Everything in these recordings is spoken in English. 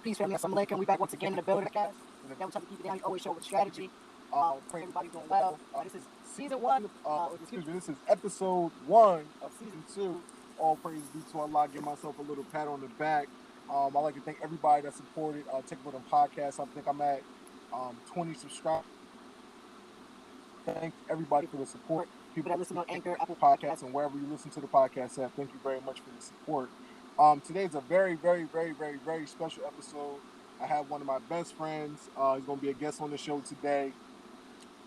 Peace, family. Assalamu alaikum. We back once again in the building. The devil trying to keep it down. He always show with strategy. Pray everybody's doing well. This is season one. Excuse me. This is episode 1 of season 2. All praise be to Allah. Give myself a little pat on the back. I'd like to thank everybody that supported Techbuilding Podcast. I think I'm at 20 subscribers. Thank everybody for the support. People that listen on Anchor, Apple Podcasts, and wherever you listen to the podcast at, thank you very much for the support. Today is a very, very, very, very, very special episode. I have one of my best friends. He's going to be a guest on the show today.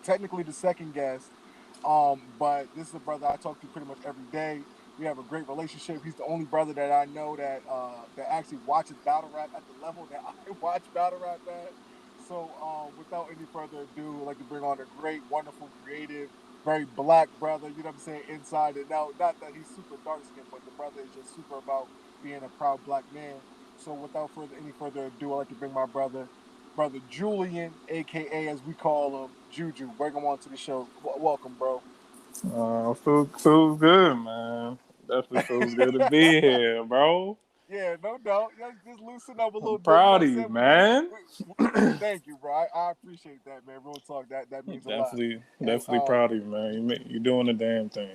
Technically the second guest, but this is a brother I talk to pretty much every day. We have a great relationship. He's the only brother that I know that actually watches battle rap at the level that I watch battle rap at. So without any further ado, I'd like to bring on a great, wonderful, creative, very black brother, you know what I'm saying, inside and out. Not that he's super dark skinned, but the brother is just super about being a proud black man. So without any further ado, I'd like to bring my brother Julian, aka as we call him, Juju. Bring him on to the show. Welcome, bro. Feels good, man. Definitely feels good to be here, bro. Yeah, no doubt. Just loosen up a I'm little bit. You know proud what of I'm you, saying? man. Thank you, bro. I appreciate that, man. Real talk. That means a lot. And Definitely proud of you, man. You're doing the damn thing.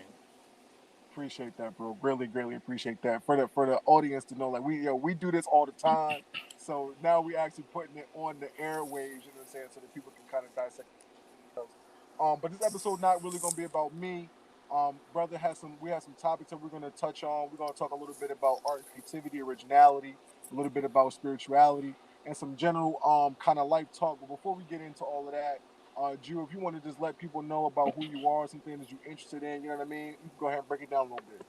appreciate that, bro. Really, greatly appreciate that. For the audience to know, like we do this all the time. So now we actually putting it on the airwaves, you know what I'm saying, so that people can kind of dissect themselves. But this episode not really gonna be about me. Brother we have some topics that we're gonna touch on. We're gonna talk a little bit about art and creativity, originality, a little bit about spirituality, and some general kind of life talk. But before we get into all of that, Jew, if you want to just let people know about who you are, something that you're interested in, you know what I mean, you can go ahead and break it down a little bit.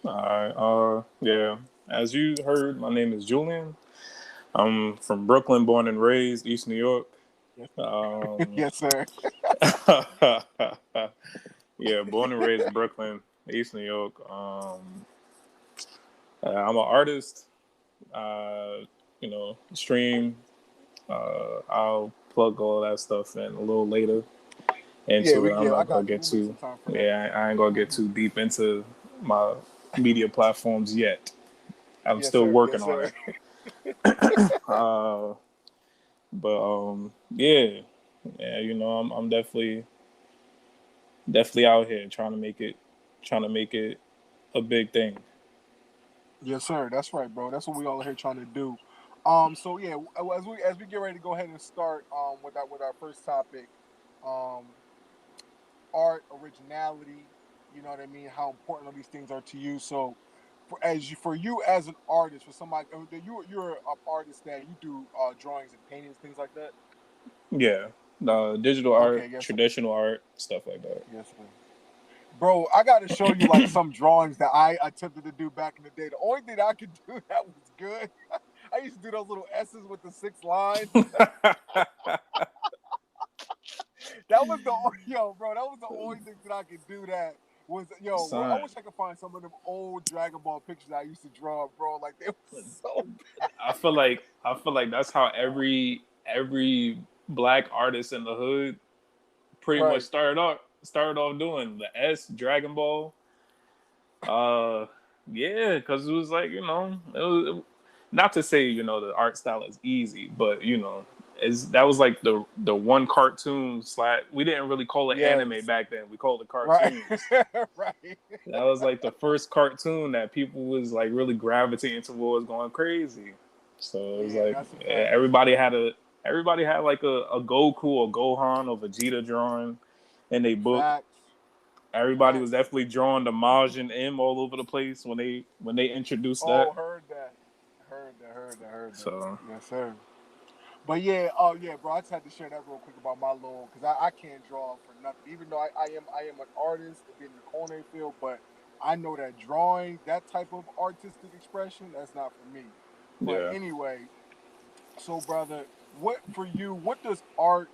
All right. Yeah. As you heard, my name is Julian. I'm from Brooklyn, born and raised, East New York. Yes, Um, yes, sir. yeah, born and raised in Brooklyn, East New York. I'm an artist. Stream. I'll plug all that stuff in a little later into it. I'm I not gonna got you. get We'll make too. some time for that. Yeah, I ain't gonna get too deep into my media platforms yet. I'm Yes, still sir. working Yes, on sir. it. Yeah, yeah. I'm definitely out here trying to make it a big thing. Yes, sir. That's right, bro. That's what we all here trying to do. So yeah, as we get ready to go ahead and start with our first topic, um, art, originality. You know what I mean? How important all these things are to you. So, for you as an artist, for somebody you're an artist that you do drawings and paintings, things like that. Yeah, digital art, Okay. Yes, sir. traditional art, stuff like that. Yes, sir. Bro, I got to show you like some drawings that I attempted to do back in the day. The only thing that I could do that was good, I used to do those little S's with the 6 lines. That was the bro. That was the only thing that I could do. That was I Son, wish I could find some of them old Dragon Ball pictures I used to draw, bro. Like they were so I feel like that's how every black artist in the hood pretty much right. started off doing the Dragon Ball. Uh, yeah, because it was like not to say the art style is easy, but that was like the one cartoon slash. We didn't really call it anime Yes. back then. We called it Right. cartoons. Right. That was like the first cartoon that people was like really gravitating towards, going crazy. So it was Yeah, like that's a fact. everybody had like a Goku or Gohan or Vegeta drawing in a book. Facts. Everybody was Facts. definitely drawing the Majin M all over the place when they introduced that. Oh, heard that. Heard that. So Yes, sir. But yeah, yeah, bro. I just had to share that real quick about my little, because I can't draw for nothing. Even though I am an artist, being in the culinary field, but I know that drawing, that type of artistic expression, that's not for me. But yeah. anyway, so brother, what for you? What does art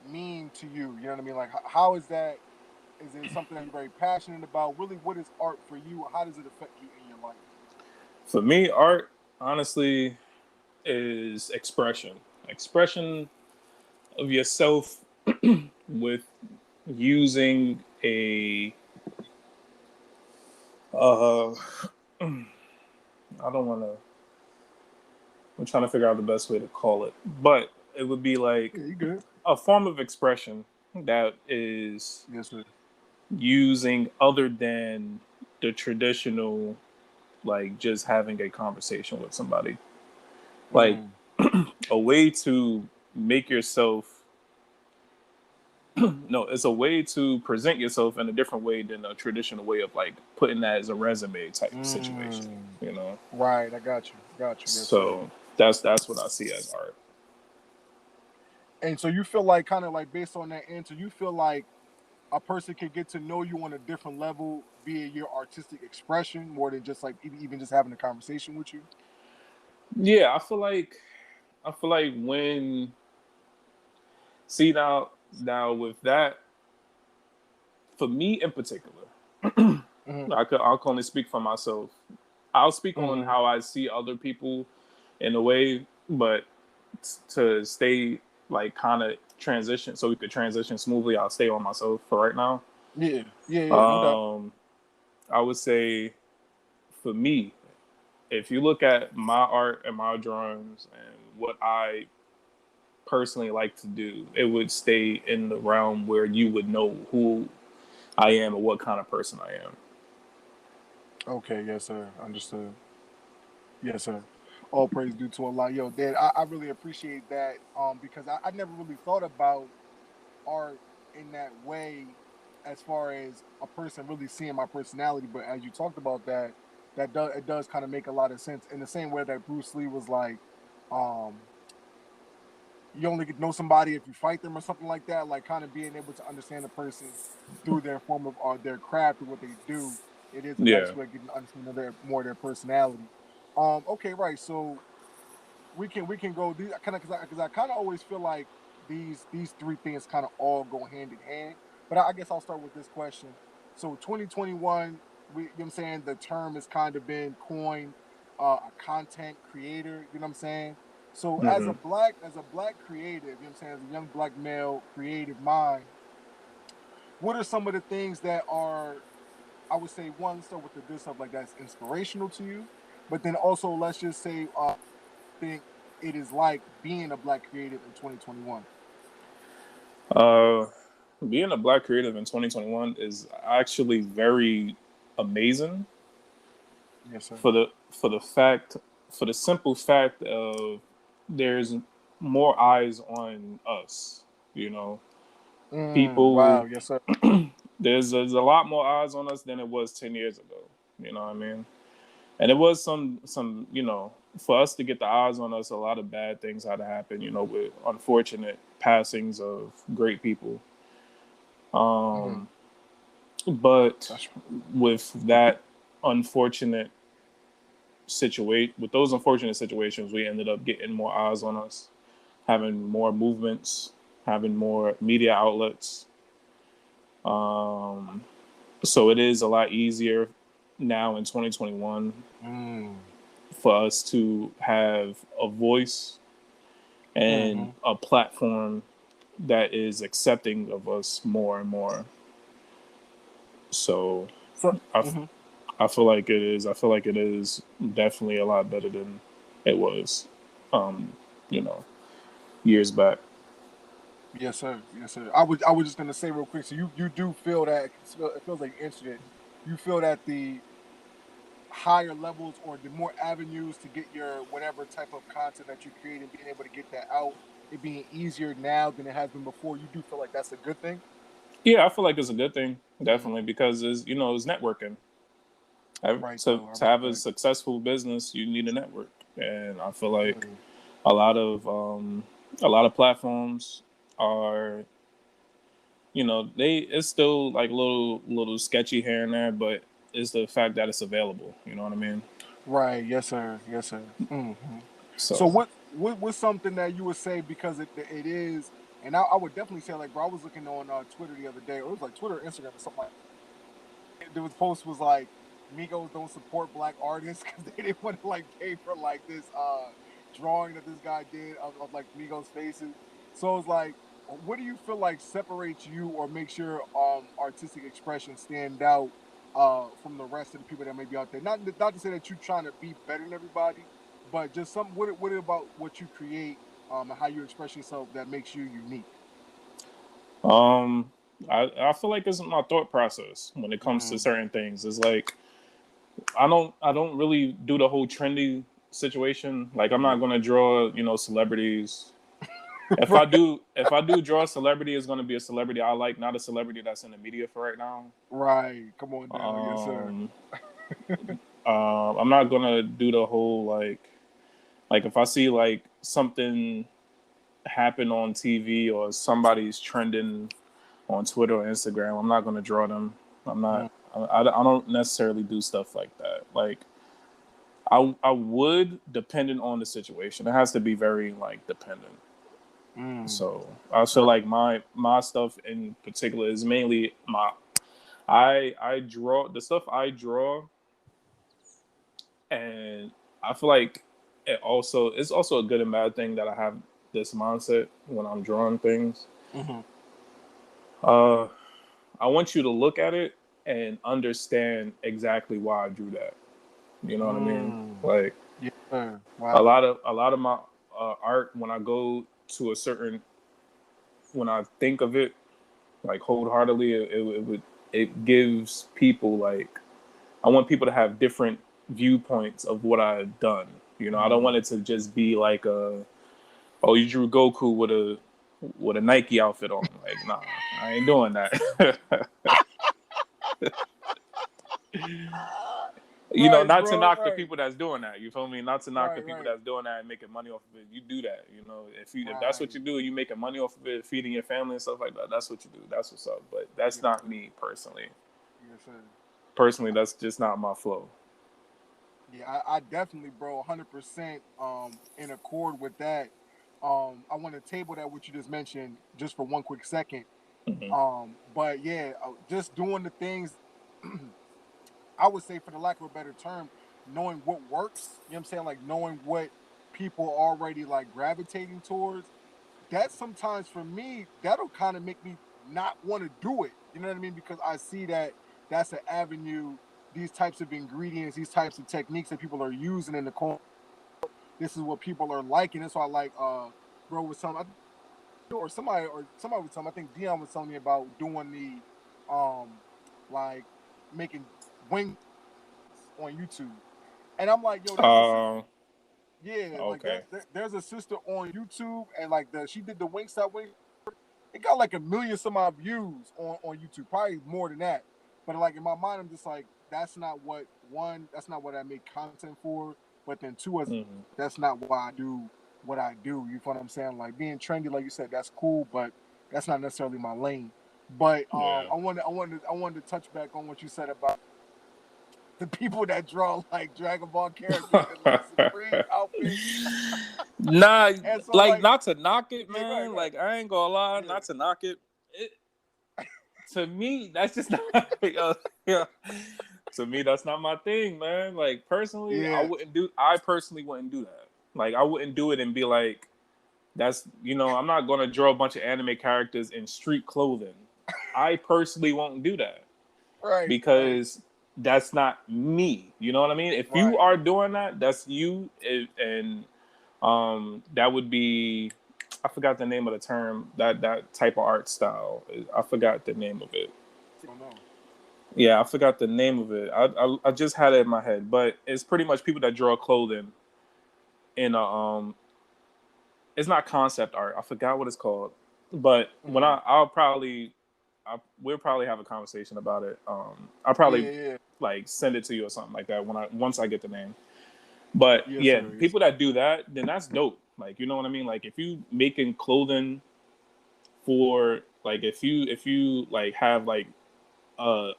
mean to you? You know what I mean? Like, how is that? Is it something that you're very passionate about? Really, what is art for you? How does it affect you in your life? For me, art honestly is expression. Expression of yourself with using a I don't want to I'm trying to figure out the best way to call it, but it would be like Yeah, you good. a form of expression that is Yes, sir. using other than the traditional, like just having a conversation with somebody, like Mm. a way to make yourself. No, it's a way to present yourself in a different way than a traditional way of like putting that as a resume type situation, Mm. you know. Right, I got you. Got you. Yes, sir. So that's what I see as art. And so you feel like, kind of like based on that answer, you feel like a person can get to know you on a different level via your artistic expression more than just like even just having a conversation with you. Yeah, I feel like when see now with that, for me in particular, Mm-hmm. I'll only speak for myself. I'll speak on Mm-hmm. how I see other people in a way, but to stay like kind of transition so we could transition smoothly, I'll stay on myself for right now. Yeah, yeah, yeah, no doubt. Um, I would say for me, if you look at my art and my drawings and what I personally like to do, it would stay in the realm where you would know who I am and what kind of person I am. Okay, yes, sir. Understood. Yes, sir. All praise due to Allah. Yo, Dad, I really appreciate that. Because I never really thought about art in that way as far as a person really seeing my personality. But as you talked about that, it does kind of make a lot of sense. In the same way that Bruce Lee was like, um, you only get to know somebody if you fight them or something like that. Like kind of being able to understand a person through their form of their craft or what they do. It is a Yeah. nice way of getting to understand their more of their personality. Okay, right. So we can go these kind of because I kind of always feel like these three things kind of all go hand in hand. But I guess I'll start with this question. So 2021, you know what I'm saying, the term has kind of been coined, a content creator. You know what I'm saying? So Hmm. as a black creative, you know what I'm saying, as a young black male creative mind, what are some of the things that are, I would say, one, let's start with the good stuff like that's inspirational to you, but then also let's just say think it is like being a black creative in 2021? Uh, being a black creative in 2021 is actually very amazing Yes, sir. for the fact for the simple fact of there's more eyes on us. You know, Wow. people Yes, sir. there's a lot more eyes on us than it was 10 years ago. You know what I mean? And it was some for us to get the eyes on us, a lot of bad things had to happen. You know, with unfortunate passings of great people. Mm, Um, but that's with that unfortunate with those unfortunate situations, we ended up getting more eyes on us, having more movements, having more media outlets. Um, so it is a lot easier now in 2021 mm, for us to have a voice and mm-hmm. a platform that is accepting of us more and more. So So, I, mm-hmm. I feel like it is. I feel like it is definitely a lot better than it was, um, you know, years back. Yes, sir. Yes, sir. I was just gonna say real quick. So you do feel that it feels like you're interested. You feel that the higher levels or the more avenues to get your whatever type of content that you create and being able to get that out, it being easier now than it has been before. You do feel like that's a good thing. Yeah, I feel like it's a good thing, Mm, definitely, because it's networking. right To though. I to have a respect. successful business, you need a network, and I feel like Mm, a lot of um, a lot of platforms are they it's still like little sketchy here and there, but it's the fact that it's available. You know what I mean? right. Yes, sir. Yes, sir. Hmm. So So what's something that you would say because it is, and I would definitely say like, bro, I was looking on Twitter the other day, or it was like Twitter, or Instagram, or something like. There was post was like Migos don't support black artists because they didn't want to like pay for like this drawing that this guy did of like Migos faces. So it's like, what do you feel like separates you or makes your artistic expression stand out from the rest of the people that may be out there? Not to say that you're trying to be better than everybody, but just some what about what you create and how you express yourself that makes you unique? Um, I feel like it's my thought process when it comes to Mm. certain things. It's like I don't really do the whole trendy situation. Like I'm not Yeah. gonna draw, celebrities. Right. If I do draw a celebrity, it's gonna be a celebrity I like, not a celebrity that's in the media for right now. Right. Come on now. Yes, sir. Um, I'm not gonna do the whole like if I see like something happen on TV or somebody's trending on Twitter or Instagram, I'm not gonna draw them. I'm Mm. not. I don't necessarily do stuff like that. Like I would, depending on the situation. It has to be very like dependent. Mm. So I feel Right. like my stuff in particular is mainly I draw the stuff I draw, and I feel like it's also a good and bad thing that I have this mindset when I'm drawing things. Mm-hmm. Uh, I want you to look at it and understand exactly why I drew that. You know what I mean? Mm. Like Yes, sir. a Wow. lot of my art when I go to a certain when I think of it like wholeheartedly, it gives people like I want people to have different viewpoints of what I've done. I don't Mm. want it to just be like oh, you drew Goku with a Nike outfit on. Like, nah, I ain't doing that. Right, Not to bro. knock the Right. people that's doing that. You feel me? Not to knock the Right. people Right. that's doing that and making money off of it. You do that. If that's what Right. you do, you making money off of it, feeding your family and stuff like that. That's what you do. That's what's up. But that's Yes, not sir. me personally. Yes, sir. Personally, that's just not my flow. Yeah, I definitely, bro, 100% in accord with that. I want to table that what you just mentioned just for one quick second. Hmm. But yeah, just doing the things I would say, for the lack of a better term, knowing what works. You know what I'm saying? Like knowing what people are already like gravitating towards. That sometimes for me, that'll kind of make me not want to do it. You know what I mean? Because I see that that's an avenue. These types of ingredients, these types of techniques that people are using in the corner. This is what people are liking. That's why, like, bro was telling, or somebody was telling me. I think Dion was telling me about doing like making wings on YouTube. And I'm like, yo, there's a sister, Uh, yeah, like okay. there's a sister on YouTube, and like she did the Wingstop wing. It got like a million some odd views on YouTube, probably more than that. But like in my mind, I'm just like, that's not what one, that's not what I make content for. But then two, as Hmm. that's not why I do what I do. You feel what I'm saying? Like being trendy, like you said, that's cool, but that's not necessarily my lane. But Yeah. I wanted to touch back on what you said about the people that draw like Dragon Ball characters in like Supreme outfits. Nah, And so like like, not to knock it, yeah, go ahead, man. go ahead. Like I ain't gonna lie, Yeah. not to knock it. To me, that's just not. Yeah. To me, that's not my thing, man. Like personally, Yeah. I personally wouldn't do that. Like I wouldn't do it and be like, that's I'm not gonna draw a bunch of anime characters in street clothing. I personally won't do that Right, right, because that's not me. You know what I mean? If you right. are doing that, that's you, and that would be. I forgot the name of the term that type of art style. I forgot the name of it. I don't know. Yeah, I forgot the name of it. I just had it in my head, but it's pretty much people that draw clothing in a It's not concept art. I forgot what it's called, but when Mm-hmm. we'll probably have a conversation about it. I'll probably Yeah, yeah. like send it to you or something like that once I get the name. But Yes, yeah, sir. Yes. people that do that, then that's dope. Like you know what I mean. Like if you making clothing for like if you like have like a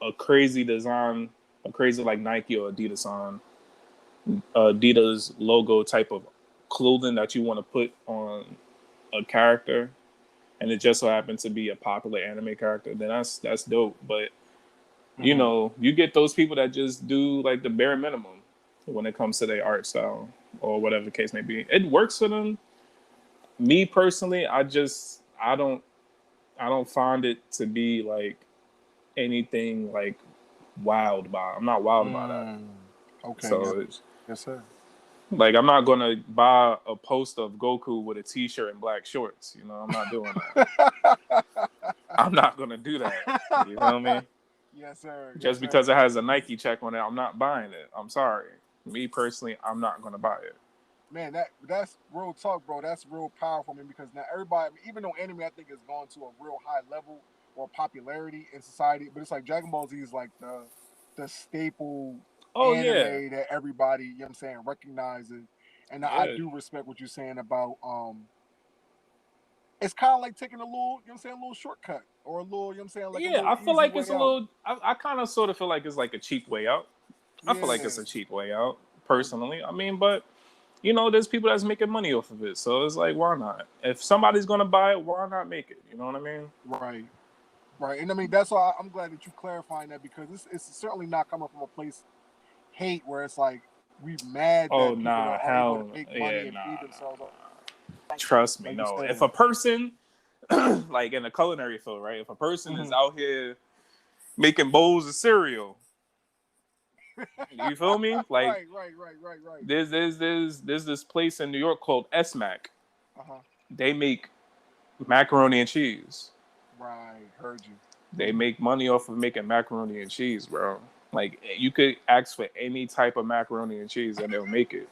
a crazy design, a crazy like Nike or Adidas on Adidas logo type of clothing that you want to put on a character, and it just so happens to be a popular anime character, then that's dope. But Mm-hmm. you get those people that just do like the bare minimum when it comes to their art style or whatever the case may be. It works for them. Me personally, I don't find it to be like anything like wild by. I'm not wild by that. Mm. Okay, So yes, yes, sir. Like, I'm not gonna buy a poster of Goku with a T-shirt and black shorts. You know, I'm not doing that. I'm not gonna do that. You feel me? Yes, sir. Yes, Just sir. because it has a Nike check on it, I'm not buying it. I'm sorry. Me personally, I'm not gonna buy it. Man, that's real talk, bro. That's real powerful, man. Because now everybody, even though anime, I think has gone to a real high level or popularity in society, but it's like Dragon Ball Z is like the staple Oh yeah, anime that everybody, you know what I'm saying, recognizes. And I yeah, do respect what you're saying about it's kind of like taking a little, you know what I'm saying, a little shortcut or a little, you know what I'm saying, like a yeah. little I feel easy like way it's a out. little. I kind of sort of feel like it's like a cheap way out. I feel like it's Yeah. a cheap way out, personally. I mean, but you know, there's people that's making money off of it, so it's like, why not? If somebody's gonna buy it, why not make it? You know what I mean? Right. Right. And I mean, that's why I'm glad that you clarifying that because it's certainly not coming from a place hate where it's like we mad Oh that people nah, are able to hell make yeah, money and nah, feed nah, themselves. nah. Trust me, Like you no. If said. a person, like in the culinary field, right? If a person is Hmm. out here making bowls of cereal, you feel me? Like Right. there's this place in New York called SMAC. Uh-huh. They make macaroni and cheese. Right. Heard you. They make money off of making macaroni and cheese, bro. Like you could ask for any type of macaroni and cheese and they'll make it.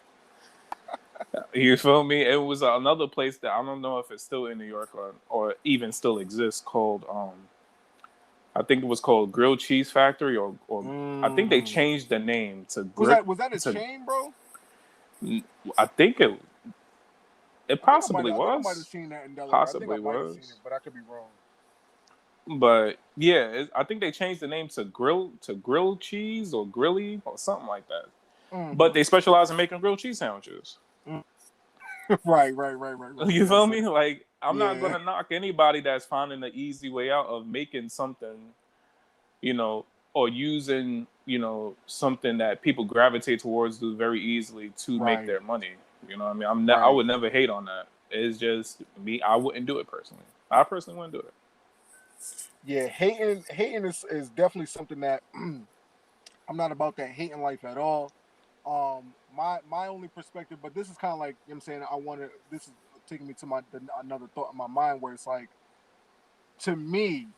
You feel me? It was another place that I don't know if it's still in New York or even still exists called I think it was called Grilled Cheese Factory or I think they Mm. changed the name to Was grip that a to chain, bro? I think it possibly I think I might have was. seen that in Delaware. I think I Possibly might have seen it, was. but I could be wrong. But yeah, I think they changed the name to grilled cheese or grilly or something like that. But Mm-hmm. they specialize in making grilled cheese sandwiches. Right. You Yes, feel sir. me? Like I'm not Yeah. gonna knock anybody that's finding the easy way out of making something, you know, or using, you know, something that people gravitate towards do very easily to make Right. their money. You know what I mean? I Right. would never hate on that. It's just me. I wouldn't do it personally. I personally wouldn't do it. Yeah, hating is definitely something that I'm not about that hating life at all. My only perspective, but this is kind of like, you know what I'm saying, I want to this is taking me to another thought in my mind where it's like, to me,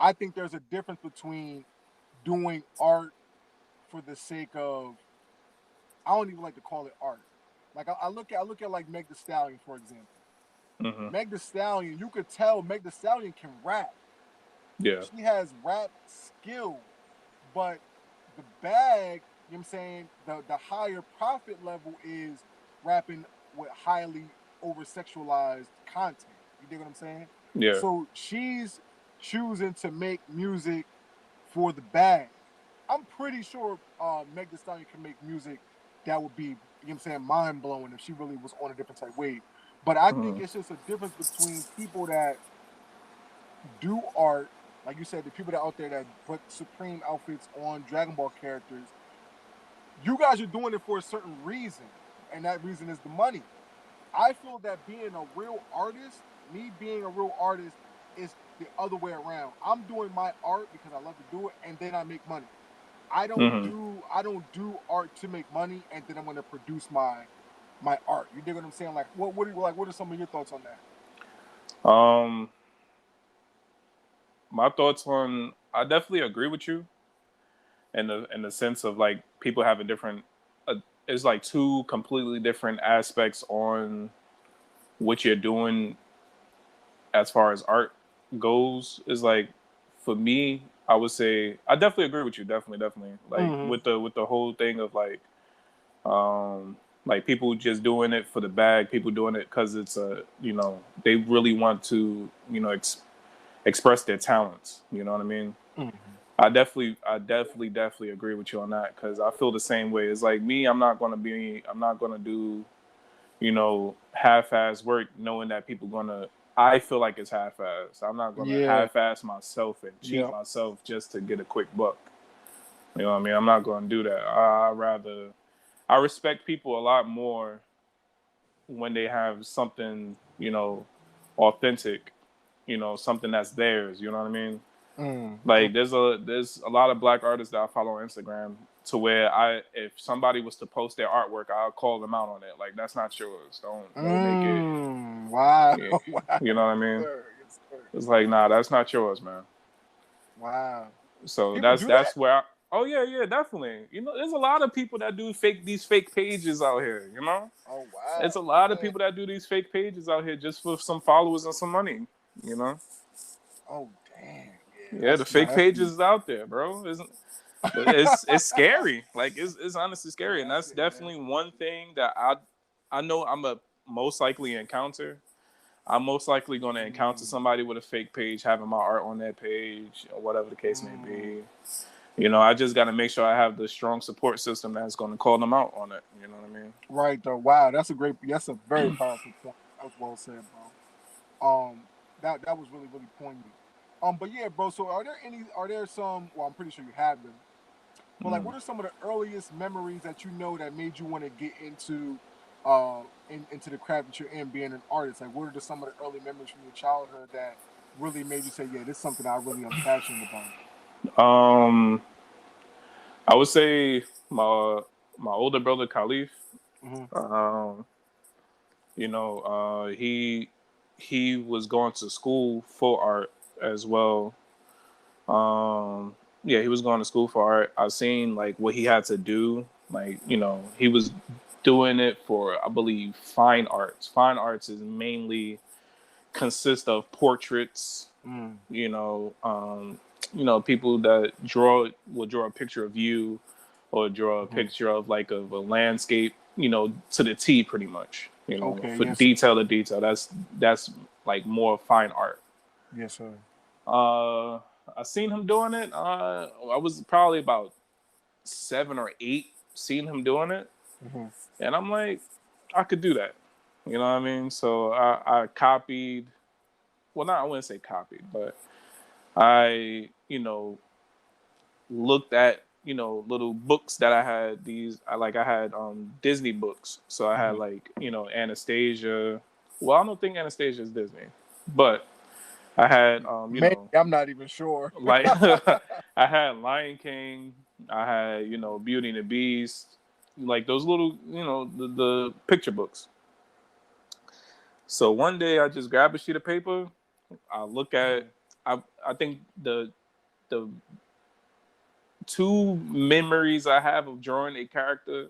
I think there's a difference between doing art for the sake of, I don't even like to call it art. Like I look at like Meg the Stallion, for example. Hmm. Meg the Stallion, you could tell Meg the Stallion can rap. Yeah. She has rap skill, but the bag, you know what I'm saying, the higher profit level is rapping with highly over sexualized content. You dig what I'm saying? Yeah. So she's choosing to make music for the bag. I'm pretty sure Meg Thee Stallion can make music that would be, you know what I'm saying, mind blowing if she really was on a different type wave. But I think Mhm. it's just a difference between people that do art, like you said, the people that out there that put supreme outfits on Dragon Ball characters. You guys are doing it for a certain reason, and that reason is the money. I feel that being a real artist, me being a real artist, is the other way around. I'm doing my art because I love to do it, and then I make money. Mhm. I don't do art to make money, and then I'm going to produce my art. You dig what I'm saying? Like what are some of your thoughts on that? Um, my thoughts on I definitely agree with you in the sense of like people having different. It's like two completely different aspects on what you're doing as far as art goes. Is like for me, I would say I definitely agree with you. Definitely. Like Mm-hmm. with the whole thing of like people just doing it for the bag. People doing it because it's a they really want to express their talents. You know what I mean? Mm-hmm. Definitely agree with you on that because I feel the same way. It's like me, I'm not gonna do, half-ass work knowing that people gonna. I feel like it's half-ass. I'm not gonna Yeah. half-ass myself and cheat Yep. myself just to get a quick buck. You know what I mean? I'm not gonna do that. I respect people a lot more when they have something, authentic, something that's theirs. You know what I mean? Like there's a lot of Black artists that I follow on Instagram to where if somebody was to post their artwork, I'll call them out on it. Like, that's not yours. Don't make it. Wow. Yeah, Wow. you know what I mean? Yes, sir. Yes, sir. It's like, nah, that's not yours, man. Wow. So People do that's that? where. Oh yeah, definitely. You know, there's a lot of people that do these fake pages out here. You know, Oh wow. it's a lot of people that do these fake pages out here just for some followers and some money. You know. Oh damn. Yeah, the fake pages is out there, bro. It's scary. Like it's honestly scary, and that's definitely one thing that I know I'm a most likely encounter. I'm most likely going to encounter somebody with a fake page having my art on their page or whatever the case may be. You know, I just got to make sure I have the strong support system that's going to call them out on it. You know what I mean? Right. Though. Wow. That's a very powerful point. That was well said, bro. That was really really poignant. But yeah, bro. So are there some? Well, I'm pretty sure you have them. But like, what are some of the earliest memories that you know that made you want to get into the craft that you're in, being an artist? Like, what are some of the early memories from your childhood that really made you say, yeah, this is something I really am passionate about? I would say my older brother Khalif. You know, he was going to school for art as well. Yeah, he was going to school for art. I've seen like what he had to do. Like, you know, he was doing it for, I believe, fine arts. Fine arts is mainly consist of portraits. You know, people that will draw a picture of you, or draw a picture of like of a landscape. You know, to the T, pretty much. You know, detail to detail. That's like more fine art. Yes, sir. I seen him doing it. I was probably about 7 or 8, seeing him doing it, and I'm like, I could do that. You know what I mean? So I copied. Well, I wouldn't say copied, but I, you know, looked at, you know, little books that I had. I had Disney books, so I had like, you know, Anastasia. Well, I don't think Anastasia is Disney, but I had, I'm not even sure. Like, I had Lion King. I had, you know, Beauty and the Beast. Like those little, you know, the picture books. So one day I just grabbed a sheet of paper. I look at, I think the 2 memories I have of drawing a character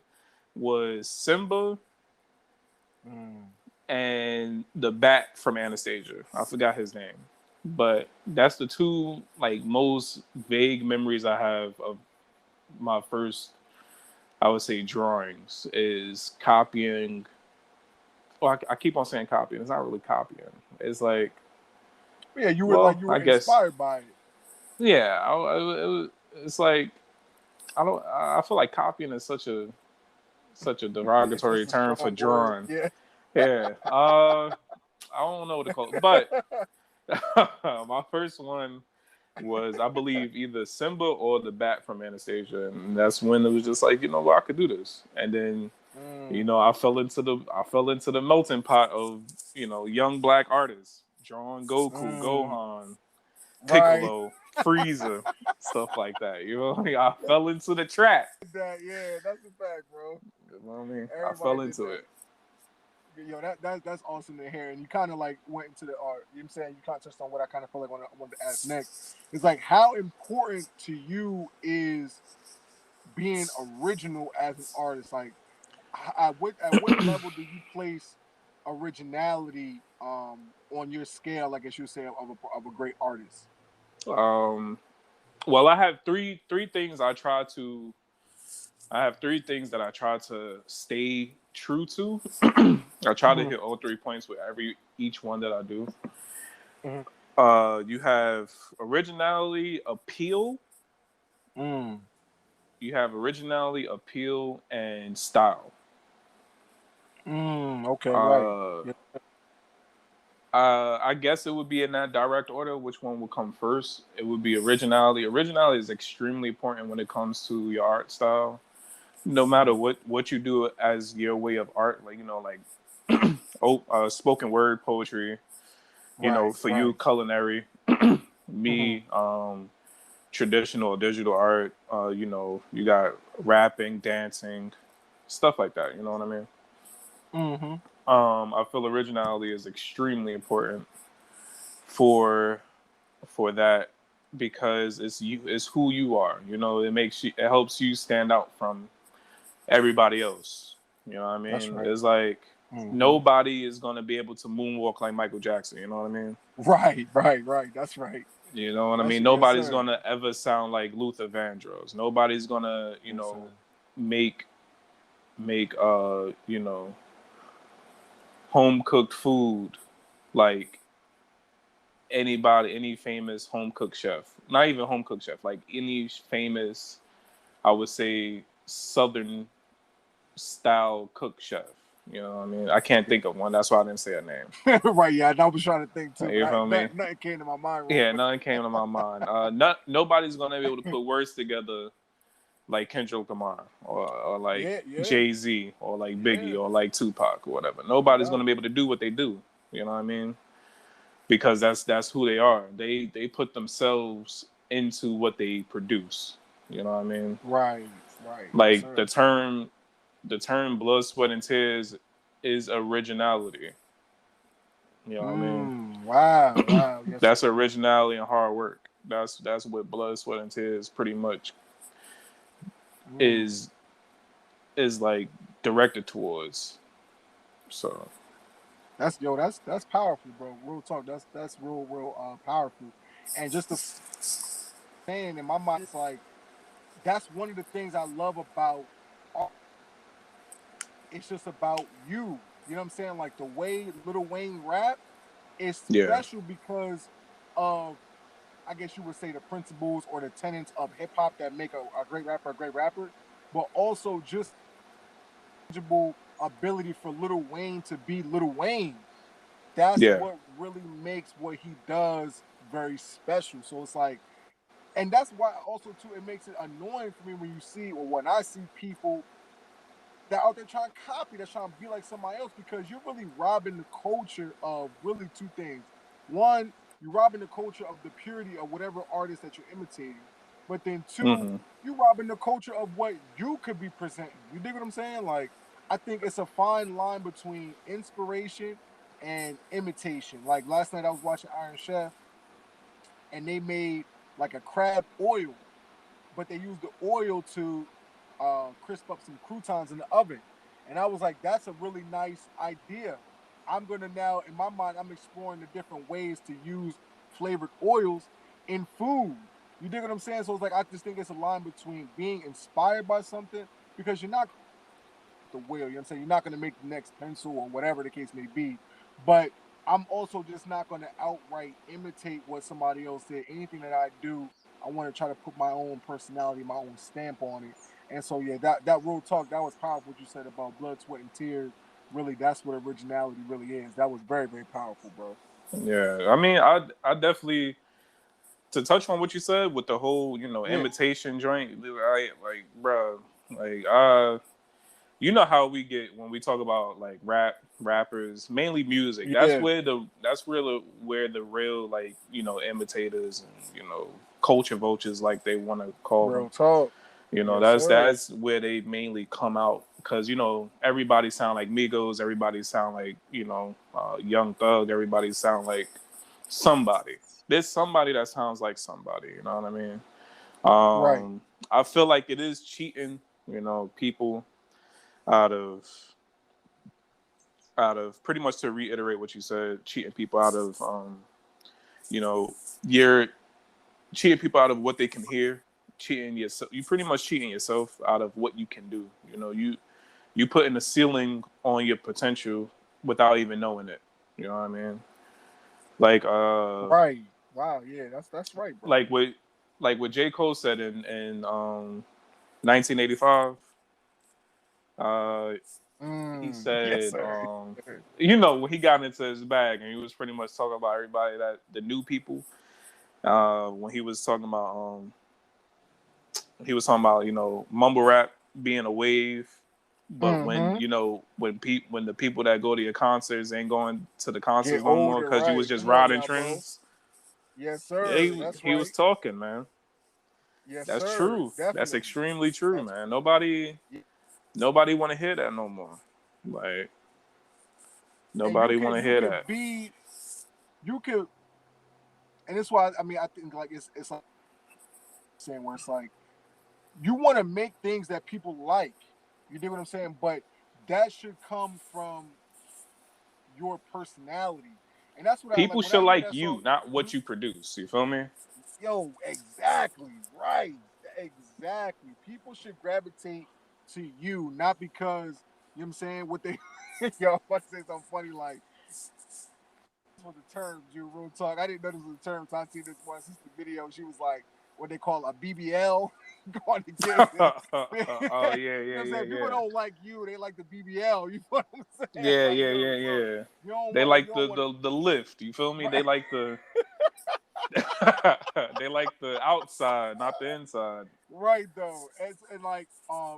was Simba and the bat from Anastasia. I forgot his name. But that's the 2 like most vague memories I have of my first, I would say, drawings, is copying. Well, I keep on saying copying. It's not really copying. It's like, yeah, you were inspired by it. Yeah, it's like, I feel like copying is such a derogatory term for drawing. Yeah. I don't know what to call it, but my first one was, I believe, either Simba or the bat from Anastasia, and that's when it was just like, you know what, I could do this. And then, you know, I fell into the melting pot of, you know, young Black artists drawing Goku, Gohan, Piccolo, Frieza, stuff like that. You know, I fell into the trap. Yeah, that's a fact, bro. You know what I mean? I fell into it. Yo, that's awesome to hear. And you kind of like went into the art. You know what I'm saying? You kind of touched on what I kind of feel like I wanted to ask next. It's like, how important to you is being original as an artist? Like, at what level do you place originality on your scale, I guess you would say, of a great artist? Well, I have three things I try to. I have 3 things that I try to stay true to. I try to hit all 3 points with each one that I do. You have originality, appeal. You have originality, appeal, and style. Okay, right. I guess it would be in that direct order. Which one would come first? It would be originality. Originality is extremely important when it comes to your art style. No matter what you do as your way of art, like, you know, like spoken word poetry, you know, for you, culinary, me, traditional digital art, you know, you got rapping, dancing, stuff like that, you know what I mean? Mm-hmm. I feel originality is extremely important for that because it's who you are, you know. It helps you stand out from everybody else, you know what I That's mean? right. It's like Mm-hmm. nobody is going to be able to moonwalk like Michael Jackson, you know what I mean? Right, right, right. That's right. You know what I That's mean? yes, Nobody's sir. going to ever sound like Luther Vandross. Nobody's going to, you Yes, sir. know, make you know, home cooked food like any famous home cook chef. Not even home cook chef, like any famous, I would say, Southern style cook chef. You know what I mean? I can't think of one. That's why I didn't say a name. Right, yeah. I was trying to think too, but You feel me? nothing came to my mind real Yeah, quick. nothing came to my mind. Nobody's gonna be able to put words together like Kendrick Lamar or like Yeah, yeah, Jay-Z or like yeah. Biggie or like Tupac or whatever. Nobody's Yep. gonna be able to do what they do. You know what I mean? Because that's who they are. They put themselves into what they produce. You know what I mean? Right, right. Yes, Like sir. the term blood, sweat, and tears is originality. You know what I mean? Wow, wow. Yes, sir. That's originality and hard work. That's what blood, sweat, and tears pretty much Mm. is like directed towards. So That's powerful, bro. Real talk. That's real powerful. And just the saying in my mind, it's like that's one of the things I love about art. It's just about you. You know what I'm saying? Like the way Lil Wayne rap is yeah, special because of, I guess you would say, the principles or the tenets of hip hop that make a great rapper, but also just tangible ability for Lil Wayne to be Lil Wayne. That's yeah, what really makes what he does very special. So it's like, and that's why also too it makes it annoying for me when you see, or when I see people that out there trying to copy, that's trying to be like somebody else, because you're really robbing the culture of really two things. One, you're robbing the culture of the purity of whatever artist that you're imitating. But then two, hmm you're robbing the culture of what you could be presenting. You dig what I'm saying? Like, I think it's a fine line between inspiration and imitation. Like last night I was watching Iron Chef and they made like a crab oil, but they used the oil to crisp up some croutons in the oven. And I was like, that's a really nice idea. I'm gonna now, in my mind, I'm exploring the different ways to use flavored oils in food. You dig what I'm saying? So it's like I just think it's a line between being inspired by something, because you're not the wheel. You know what I'm saying? You're not gonna make the next pencil or whatever the case may be. But I'm also just not gonna outright imitate what somebody else did. Anything that I do, I want to try to put my own personality, my own stamp on it. And so yeah, that real talk, that was powerful what you said about blood, sweat, and tears. Really, that's what originality really is. That was very, very powerful, bro. yeah. I mean, I definitely, to touch on what you said with the whole, you know, Yeah. imitation joint. Like, bro, like you know how we get when we talk about like rappers, mainly music. Yeah. That's really where the real, like, you know, imitators and, you know, culture vultures, like they want to call them. Real talk. You know, Yes, sir. that's where they mainly come out because, you know, everybody sound like Migos, everybody sound like, you know, Young Thug, everybody sound like somebody. There's somebody that sounds like somebody. You know what I mean? Right. I feel like it is cheating. You know, people out of pretty much, to reiterate what you said, cheating people out of you know, you're cheating people out of what they can hear, cheating yourself. You pretty much cheating yourself out of what you can do. You know, you putting a ceiling on your potential without even knowing it. You know what I mean? Like Right. Wow. Yeah. That's right, bro. like what J. Cole said in 1985. Uh, he Yes, said, sir. you know, when he got into his bag and he was pretty much talking about everybody, that the new people. When he was talking about, you know, mumble rap being a wave, but when, Mm-hmm. you know, when the people that go to your concerts ain't going to the Get concerts no more older, because you was right? just Come on riding now, bro. trends. Yes, Yeah, sir. That's he was right. talking, man. Yes, That's sir. true. That's Definitely. extremely true, That's man. Nobody want to hear that no more. Like and nobody want to you hear could that. be you could, and that's why I mean I think like it's like saying where it's like you want to make things that people like. You dig what I'm saying? But that should come from your personality, and that's what I like People when I should hear like that you, song. not what Mhm. you produce. You feel me? Yo, exactly right, exactly. People should gravitate to you, not because you know what I'm saying what they. Yo, I'm about to say something funny like this was a term, you real talk. I didn't know this was a term. So I seen this one sister video. She was like, what they call a BBL, going to get it. You know Oh yeah, what yeah, I'm yeah, saying? People yeah. don't like you. They like the BBL. You know what I'm saying? Yeah, Like yeah, real yeah, talk. yeah. You don't They want to. You like don't want to. the lift. You feel me? They Right. like the they like the outside, not the inside. Right though, and like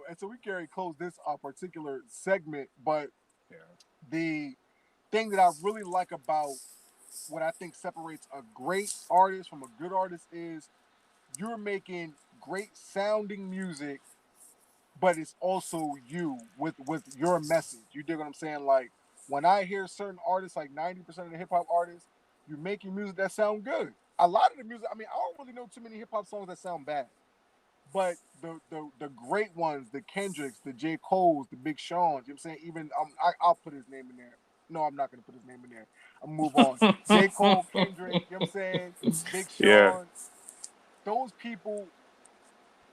and so we carry close this particular segment, but Yeah. the thing that I really like about what I think separates a great artist from a good artist is you're making great sounding music, but it's also you with your message. You dig what I'm saying? Like when I hear certain artists, like 90% of the hip hop artists, you're making music that sound good. A lot of the music, I mean, I don't really know too many hip hop songs that sound bad. But the great ones, the Kendricks, the J. Cole's, the Big Sean's, you know what I'm saying? Even I'll put his name in there. No, I'm not gonna put his name in there. I'll move on. J. Cole, Kendrick, you know what I'm saying? Big Yeah. Sean, those people,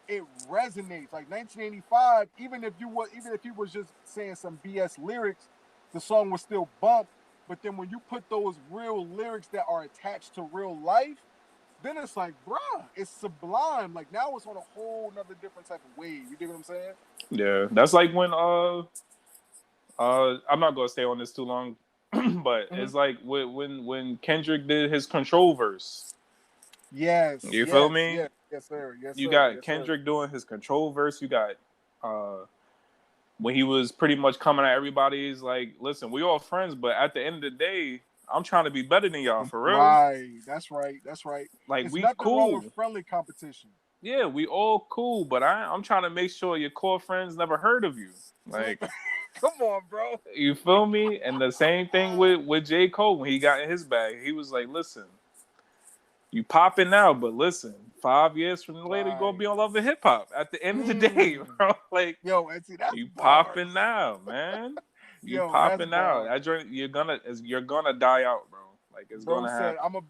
it resonates. Like 1985, even if he was just saying some BS lyrics, the song was still bump. But then when you put those real lyrics that are attached to real life, then it's like, bruh, it's sublime. Like now it's on a whole nother different type of wave. You dig what I'm saying? Yeah. That's like when I'm not gonna stay on this too long, but Mm-hmm. it's like when Kendrick did his control verse. Yes, You feel yes, me? yes, yes, sir, yes, You sir, got yes, sir. Kendrick doing his control verse. You got uh when he was pretty much coming at everybody. He's like, listen, we all friends, but at the end of the day, I'm trying to be better than y'all for real. Right, that's right, that's right. Like It's we nothing wrong with cool. friendly competition. Yeah, we all cool, but I'm trying to make sure your core friends never heard of you. Like, Come on, bro. you feel me? And the same thing with J. Cole when he got in his bag. He was like, listen, you popping now, but listen, 5 years from later, you're gonna Right. be all over hip hop at the end of the day, Mm. bro. Like, Yo, and see that's you popping bars. now, man. You Yo, that's popping now. That bars. joint, you're gonna die out, bro. Like it's Bro gonna said, happen. I'm gonna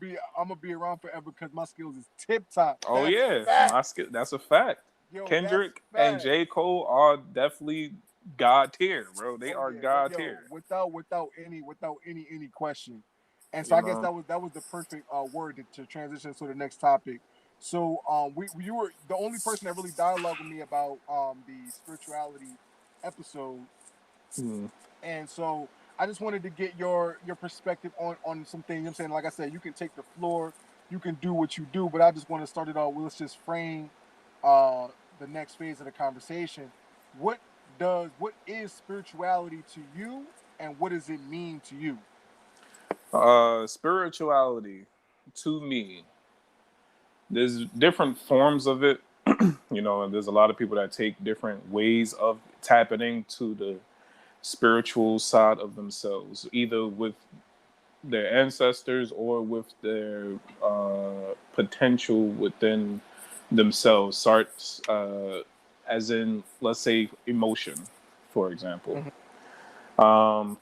be around forever because my skills is tip top. Oh That's yeah, fact. that's a fact. Yo, that's Kendrick and fact. J. Cole are definitely God tier, bro. They Oh are yeah, but God yo, tier. without any question. And so You I guess know. that was the perfect word to transition to the next topic. So we you were the only person that really dialogued with me about the spirituality episode, Hmm. and so I just wanted to get your perspective on some things. You know what I'm saying, like I said, you can take the floor, you can do what you do, but I just want to start it off. Let's just frame uh the next phase of the conversation. What what is spirituality to you, and what does it mean to you? Spirituality to me, there's different forms of it. You know, and there's a lot of people that take different ways of tapping into the spiritual side of themselves, either with their ancestors or with their potential within themselves. Starts as in, let's say, emotion, for example. Mhm.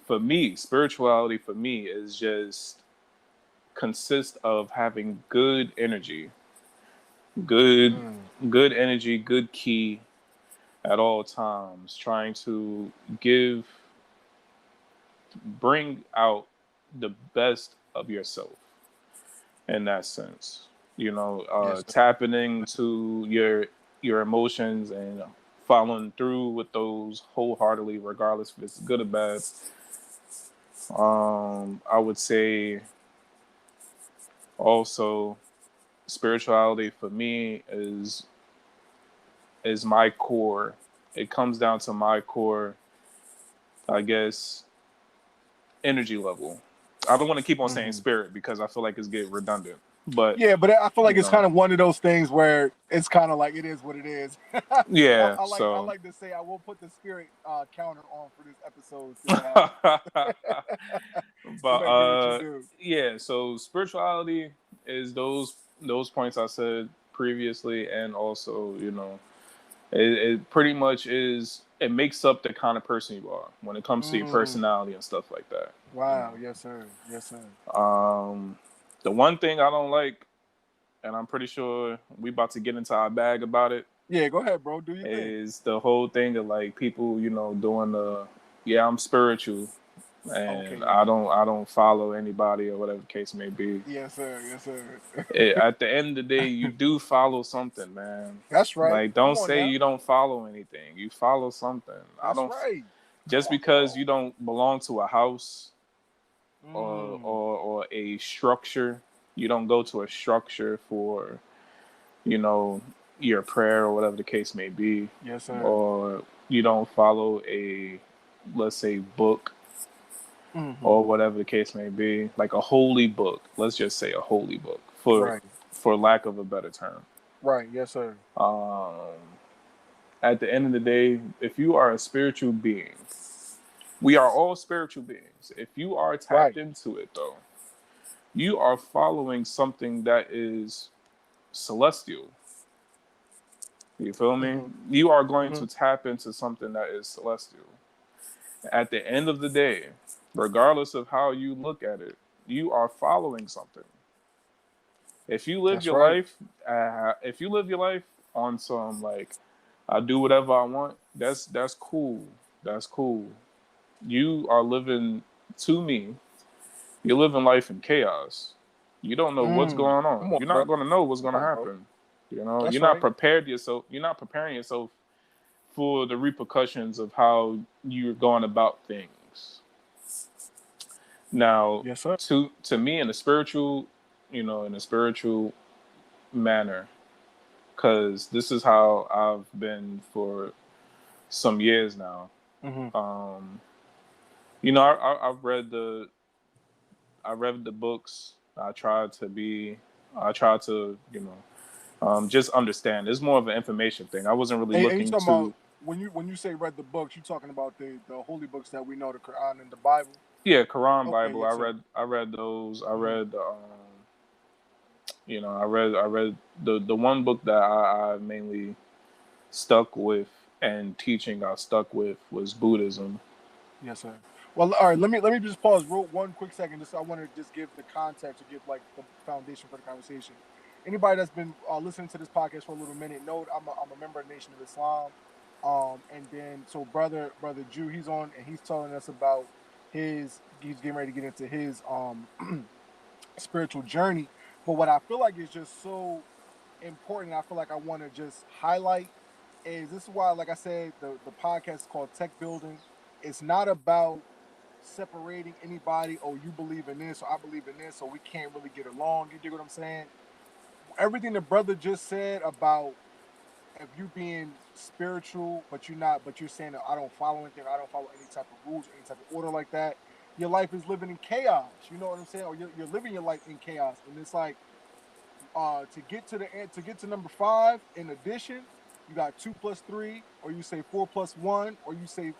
For me, spirituality for me is just consists of having good energy, good Mm. good energy, good key at all times, trying to bring out the best of yourself in that sense. You know, Yes, sir. tapping into your emotions and following through with those wholeheartedly, regardless if it's good or bad. I would say also spirituality for me is my core. It comes down to my core, I guess, energy level. I don't want to keep on saying Hmm. spirit because I feel like it's get redundant. But Yeah, but I feel like you it's know, kind of one of those things where it's kind of like it is what it is. yeah. I So, like to say I will put the spirit counter on for this episode. See what happens. but Go ahead, do what you do. yeah. So spirituality is those points I said previously, and also it pretty much is. It makes up the kind of person you are when it comes to your Mm, personality and stuff like that. You wow. know. Yes, sir. Yes, sir. The one thing I don't like, and I'm pretty sure we about to get into our bag about it, Yeah, go ahead, bro. Do your thing. is the whole thing of like people, doing the, yeah, I'm spiritual Okay. and Yeah. I don't follow anybody or whatever the case may be. Yes, sir. Yes, sir. At the end of the day, you do follow something, man. That's right. Like, Come don't on say now. you don't follow anything. You follow something. I That's don't. right. Just Talk because about. you don't belong to a house or Mm, or or a structure, you don't go to a structure for you know your prayer or whatever the case may be, yes, sir. or you don't follow a, let's say, book Mm-hmm. or whatever the case may be, like a holy book. Let's just say a holy book, for Right. lack of a better term. Right. Yes, sir. Um, at the end of the day, if you are a spiritual being, we are all spiritual beings. If you are Right. tapped into it, though, you are following something that is celestial. You feel me? Mm-hmm. You are going Mm-hmm. to tap into something that is celestial. At the end of the day, regardless of how you look at it, you are following something. If you live That's your right. life, if you live your life on some like, I do whatever I want, that's cool. That's cool. You are living, to me, you're living life in chaos. You don't know what's Mm. going on. Come on, You're bro. not going to know what's Come going to on, bro. happen. That's You're not right. prepared yourself. You're not preparing yourself for the repercussions of how you're going about things. Now, Yes, sir. to me, in a spiritual, in a spiritual manner, because this is how I've been for some years now. Mm-hmm. Um, I've read the books. I tried to, just understand. It's more of an information thing. I wasn't really And you looking talking about to, when you say read the books, you talking about the holy books that we know, the Quran and the Bible. yeah, Quran, Okay. Bible. Yes, sir. I read those. I Mm-hmm. read, I read the one book that I mainly stuck with, and teaching I stuck with, was Buddhism. Yes, sir. Well, all right. Let me just pause real one quick second. Just I want to just give the context or give like the foundation for the conversation. Anybody that's been listening to this podcast for a little minute know I'm a member of the Nation of Islam. And then so brother Jew, he's on and he's telling us about he's getting ready to get into his spiritual journey. But what I feel like is just so important, I feel like I want to just highlight is this is why, like I said, the podcast is called Tech Building. It's not about separating anybody. Oh, you believe in this, or I believe in this, so we can't really get along. You dig what I'm saying? Everything the brother just said about if you being spiritual, but you're not, but you're saying that I don't follow anything, I don't follow any type of rules, any type of order like that. Your life is living in chaos. You know what I'm saying? Or you're living your life in chaos, and it's like to get to the end, to get to number five. In addition, you got 2 plus 3, or you say 4 plus 1, or you say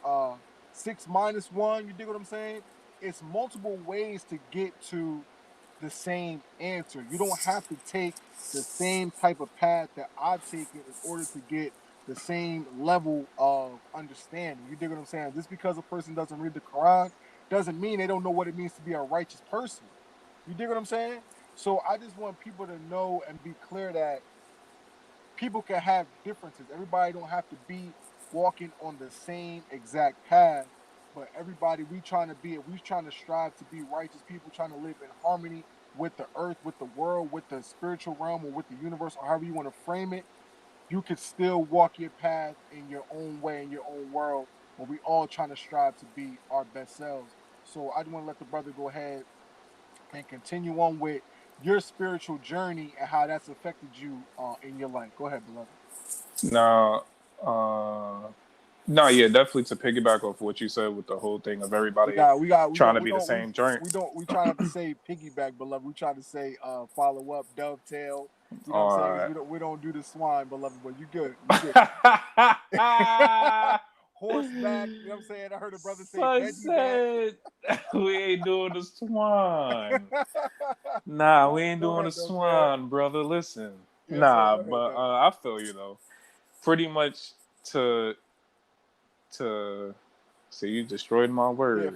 6 minus 1. You dig what I'm saying? It's multiple ways to get to the same answer. You don't have to take the same type of path that I've taken in order to get the same level of understanding. You dig what I'm saying? Just because a person doesn't read the Quran doesn't mean they don't know what it means to be a righteous person. You dig what I'm saying? So I just want people to know and be clear that people can have differences. Everybody don't have to be walking on the same exact path, but everybody we trying to strive to be righteous people, trying to live in harmony with the earth, with the world, with the spiritual realm, or with the universe, or however you want to frame it. You could still walk your path in your own way, in your own world, but we all trying to strive to be our best selves. So I just want to let the brother go ahead and continue on with your spiritual journey and how that's affected you in your life. Go ahead, beloved. Now, uh, No, yeah, definitely to piggyback off what you said with the whole thing of everybody trying to be the same joint. We try not to say piggyback, beloved. We try to say follow up, dovetail. You know what I'm All saying? right. Because we don't do the swine, beloved. But you good. You good. Horseback. You know what I'm saying? I heard a brother say Son veggie back. said we ain't doing the swan. Nah, we ain't Go doing ahead, the though, man. swan, brother. Listen. Yes, sir. Nah, Go ahead, but though. I feel you though. Pretty much to see you destroyed my Yeah, word.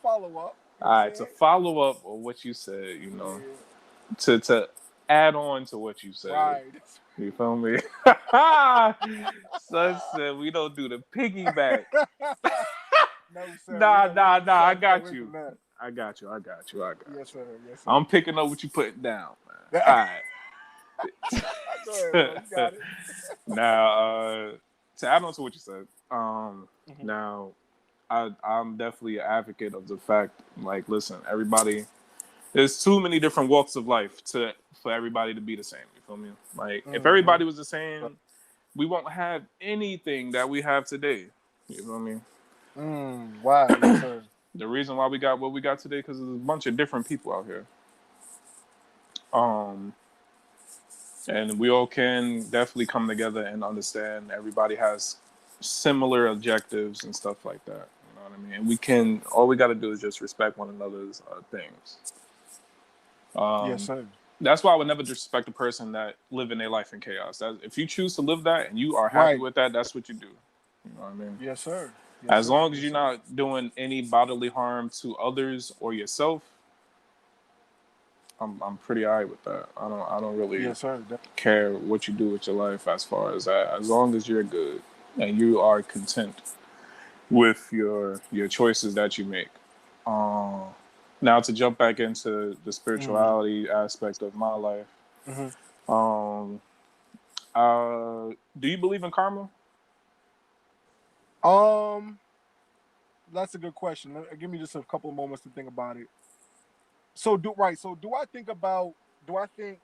follow up. You know All what I'm right, to saying? follow up on what you said, Yeah. to add on to what you said. Right. You feel me? Son said we don't do the piggyback. No, sir. We Nah, don't. nah, We nah. try I to stay got away from you. that. I got you. I got you. I got Yes, you. sir. Yes, sir. I'm picking up what you putting down, man. Go ahead, bro. You All right. got it. Now, to add on to what you said, Mhm. now I'm definitely an advocate of the fact, like, listen, everybody, there's too many different walks of life for everybody to be the same. You feel me? Like, if Mm-hmm. everybody was the same, we won't have anything that we have today. You feel me? Wow. Yes, sir. The reason why we got what we got today because there's a bunch of different people out here. Um, and we all can definitely come together and understand everybody has similar objectives and stuff like that. You know what I mean? And we can all we got to do is just respect one another's things. Yes, Um, sir. that's why I would never disrespect a person that live in their life in chaos. If you choose to live that and you are happy Right. with that, that's what you do. You know what I mean? Yes, sir. Yes, As sir. long as Yes, you're sir. not doing any bodily harm to others or yourself, I'm pretty alright with that. I don't really Yes, sir. care what you do with your life as far as that. As long as you're good and you are content with your choices that you make. Um, Now to jump back into the Mm-hmm. spirituality aspect of my life. Mm-hmm. Um, do you believe in karma? Um, that's a good question. Give me just a couple of moments to think about it. So do I think about? Do I think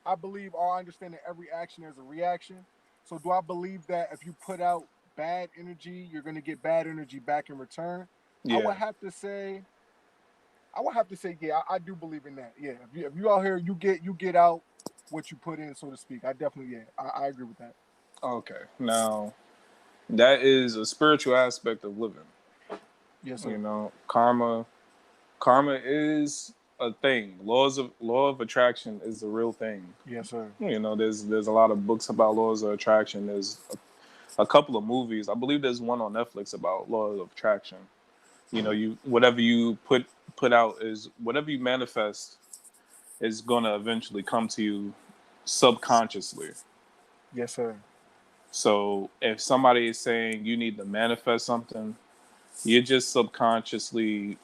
I believe or I understand that every action is a reaction? So do I believe that if you put out bad energy, you're going to get bad energy back in return? I Yeah. would have to say yeah, I do believe in that. Yeah, if you out here, you get out what you put in, so to speak. I definitely I agree with that. Okay. Now that is a spiritual aspect of living. Yes, You sir. know, karma is a thing. Law of attraction is a real thing. Yes, sir. You know, there's a lot of books about laws of attraction. There's a couple of movies. I believe there's one on Netflix about laws of attraction. You know, you whatever you put out is whatever you manifest is gonna eventually come to you subconsciously. Yes, sir. So if somebody is saying you need to manifest something, you're just subconsciously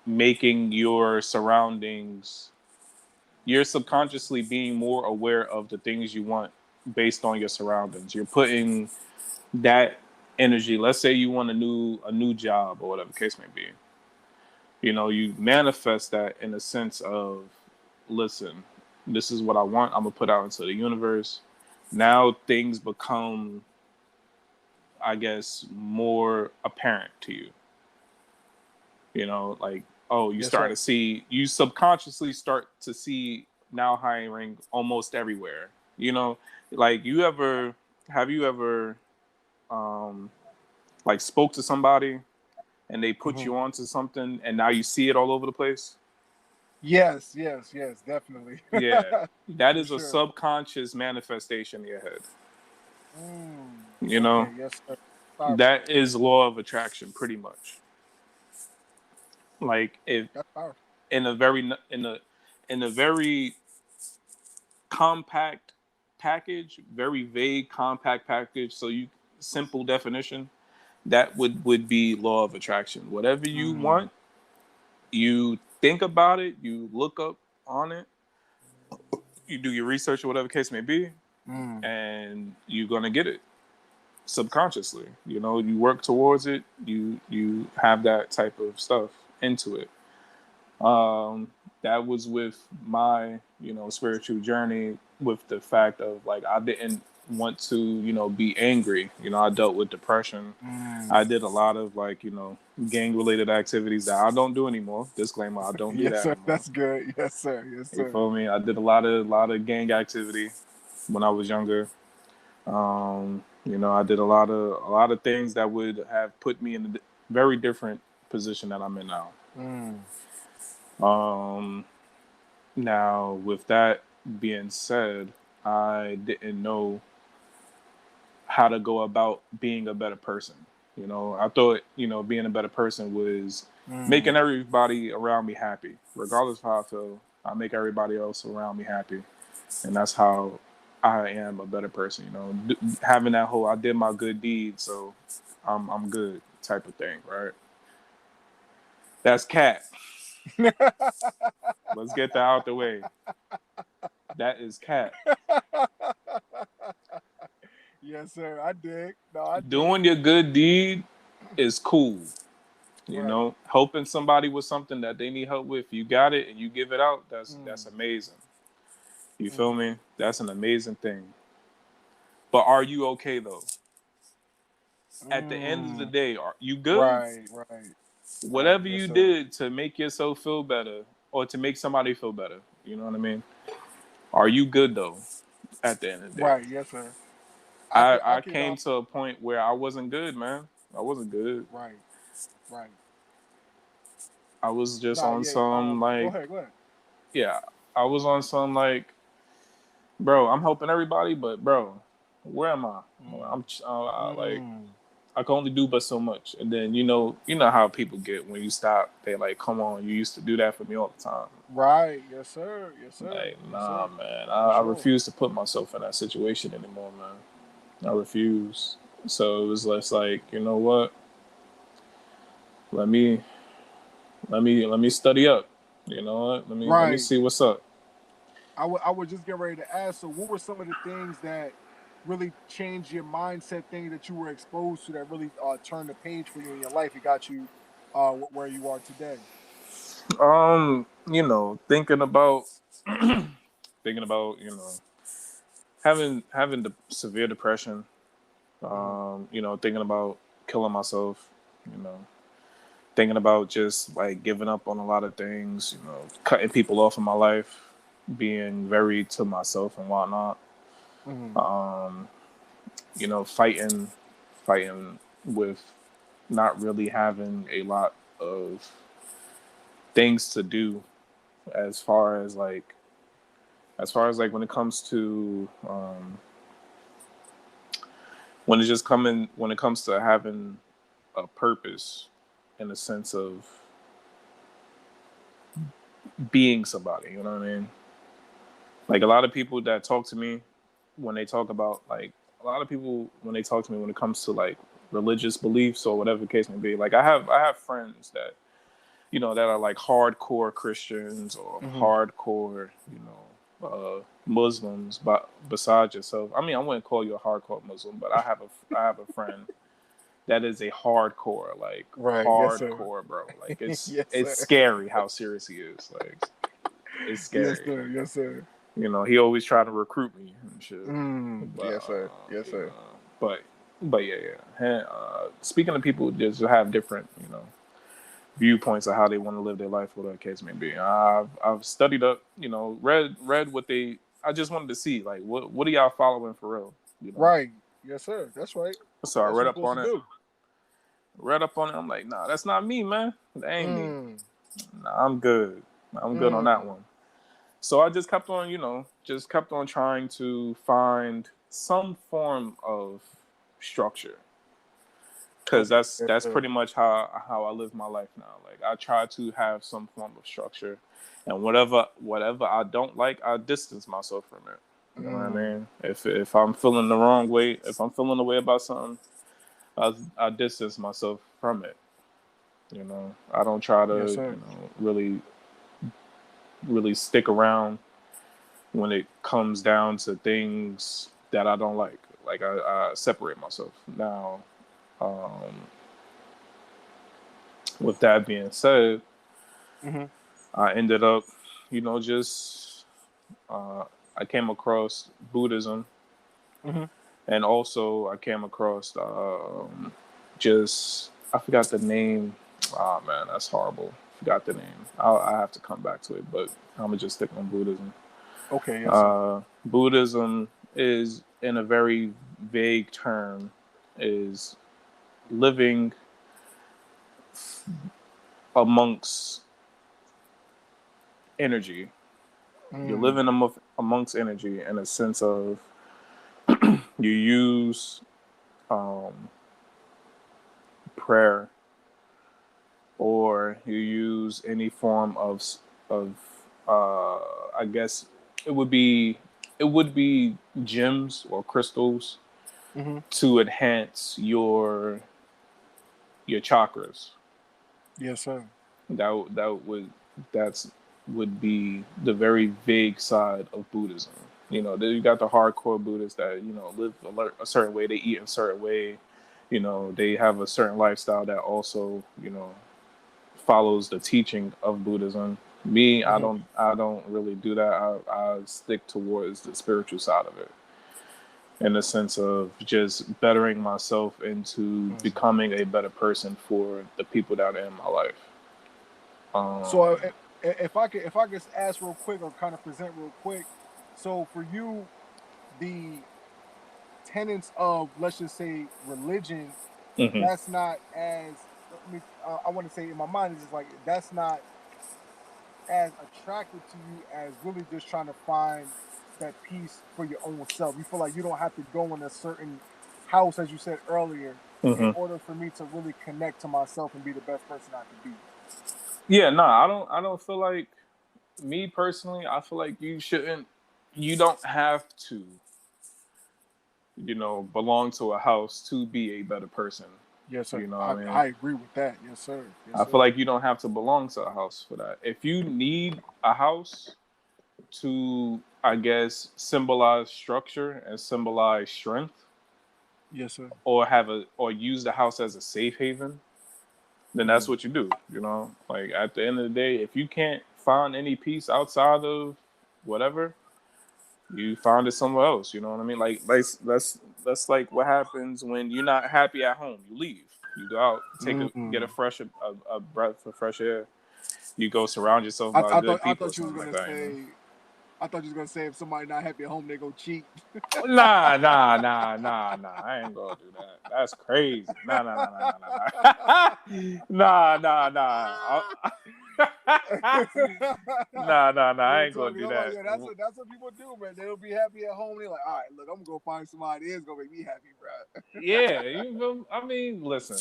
making your surroundings. You're subconsciously being more aware of the things you want based on your surroundings. You're putting that energy. Let's say you want a new job or whatever the case may be. You know, you manifest that in a sense of, listen, this is what I want. I'm gonna put out into the universe. Now things become, I guess, more apparent to you. You know, like, oh, Yes, sir. you subconsciously start to see now hiring almost everywhere. You know, like have you ever, um, like spoke to somebody and they put Hmm. you onto something and now you see it all over the place? Yes, yes, yes, definitely. Yeah, that For is a sure. subconscious manifestation in your head. You know, Okay, yes, sir. Powerful. that is law of attraction, pretty much. Like if That's powerful. in a very in a very compact package, very vague compact package. So you simple definition that would be law of attraction. Whatever you Mm, want, you think about it, you look up on it, you do your research or whatever case may be, mm. and you're gonna get it subconsciously. You know, you work towards it, you have that type of stuff into it. That was with my, spiritual journey with the fact of like I didn't want to, be angry. I dealt with depression. I did a lot of gang related activities that I don't do anymore. Disclaimer, I don't do Yes, that sir. anymore. That's good. Yes, sir. Yes, You sir. feel me? I did a lot of gang activity when I was younger. I did a lot of things that would have put me in a very different position that I'm in now. Um, Now, with that being said, I didn't know how to go about being a better person. I thought, being a better person was making everybody around me happy. Regardless of how I feel, I make everybody else around me happy. And that's how I am a better person, having that whole I did my good deed, so I'm good type of thing, right? That's cat. Let's get that out the way. That is cat. Yes, sir. I dig. No, I dig. Doing your good deed is cool. Right. Helping somebody with something that they need help with, you got it and you give it out, that's amazing. You feel me? That's an amazing thing. But are you okay though? At the end of the day, are you good? Right. Right. Right. Whatever Yes, you sir. did to make yourself feel better or to make somebody feel better, you know what I mean? Are you good though? At the end of the day, Right. Yes, sir. I I can. came to a point where I wasn't good, man. I wasn't good. Right. Right. I was just Nah. on Yeah. some Go ahead. Go ahead. yeah, I was on some bro, I'm helping everybody, but bro, where am I? Mm. I can only do but so much. And then you know how people get when you stop. They like, come on, you used to do that for me all the time. Right. Yes, sir. Yes, sir. Like, Yes, nah, sir. man, For I sure. refuse to put myself in that situation anymore, man. I refuse. So it was less like, you know what? Let me let me study up. You know what? Let me Right. see what's up. I would just get ready to ask. So, what were some of the things that really changed your mindset? Things that you were exposed to that really turned the page for you in your life? It got you where you are today. Thinking about thinking about, having the severe depression, Mm-hmm. thinking about killing myself, you know, thinking about just like giving up on a lot of things, cutting people off in my life, being very to myself and whatnot. Mm-hmm. Um, fighting with not really having a lot of things to do as far as like when it comes to when it comes to having a purpose in the sense of being somebody, you know what I mean? Like a lot of people that talk to me when they talk about like a lot of people when they talk to me when it comes to like religious beliefs or whatever the case may be. Like I have friends that that are like hardcore Christians or Mm-hmm. hardcore Muslims. But besides yourself, I mean, I wouldn't call you a hardcore Muslim, but I have a friend that is a hardcore, like Right. Yes, sir. hardcore, bro. Like it's Yes, it's sir. scary how serious he is. Like it's Yes, scary. sir. Yes, sir. He always trying to recruit me and shit. But Yes, sir. Yes, you sir. know, but but yeah, yeah. Speaking of people just have different, viewpoints of how they want to live their life, whatever the case may be. I've studied up, read what they. I just wanted to see like what are y'all following for real, Right. Yes, sir. That's right. So I That's what read you're up supposed on to it. do. Read up on it. I'm like, nah, that's not me, man. That ain't me. Mm. Nah, I'm good. I'm good on that Mm. one. So I just kept on, just kept on trying to find some form of structure. Because Okay. that's Yes, that's sir. pretty much how I live my life now. Like I try to have some form of structure, and whatever I don't like, I distance myself from it. You know what I Mm. mean? If I'm feeling the wrong way, if I'm feeling the way about something, I distance myself from it. I don't try Yes, to sir. really really stick around when it comes down to things that I don't like. Like I separate myself now. Um, with that being said, Mm-hmm. I ended up, just I came across Buddhism, Mm-hmm. And also I came across just I forgot the name. Oh man, that's horrible. Forgot the name. I have to come back to it, but I'm gonna just stick on Buddhism. Okay, yes, sir. Buddhism is, in a very vague term, is living amongst energy. You're living amongst energy in a sense of you use prayer, or you use any form of I guess it would be gems or crystals Mm-hmm. to enhance your chakras. Yes, sir. That's would be the very vague side of Buddhism. You know, you got the hardcore Buddhists that, you know, live a certain way, they eat a certain way, you know, they have a certain lifestyle that also, you know, follows the teaching of Buddhism. Me, Mm-hmm. I don't really do that. I stick towards the spiritual side of it, in the sense of just bettering myself into Mm-hmm. becoming a better person for the people that are in my life. So Um, if I could ask real quick or kind of present real quick, so for you, the tenets of, let's just say, religion, mhm. that's not as, I want to say in my mind, it's just like that's not as attractive to you as really just trying to find that peace for your own self. You feel like you don't have to go in a certain house, as you said earlier, in Mhm. order for me to really connect to myself and be the best person I can be. Yeah, no, I don't feel like, me personally, I feel like you don't have to, you know, belong to a house to be a better person. Yes, sir. You know what I mean? I agree with that. Yes, sir. Yes, I feel sir. like you don't have to belong to a house for that. If you need a house to, I guess, symbolize structure and symbolize strength, Yes, sir. or use the house as a safe haven, then that's Mm. what you do. You know, like at the end of the day, if you can't find any peace outside of whatever, you found it somewhere else. You know what I mean? Like that's like what happens when you're not happy at home. You leave. You go out, get a Mm. fresh a breath of fresh air. You go surround yourself by good I people or thought you was something like gonna that. You know? say I thought you was gonna say if somebody not happy at home, they go cheat. Nah. I ain't gonna do that. That's crazy. Nah. Nah. Nah. I Real ain't gonna talk. do I'm like, that. yo, that's what people do, man. They'll be happy at home. They're like, all right, look, I'm gonna go find somebody that's gonna make me happy, Yeah, I mean, listen,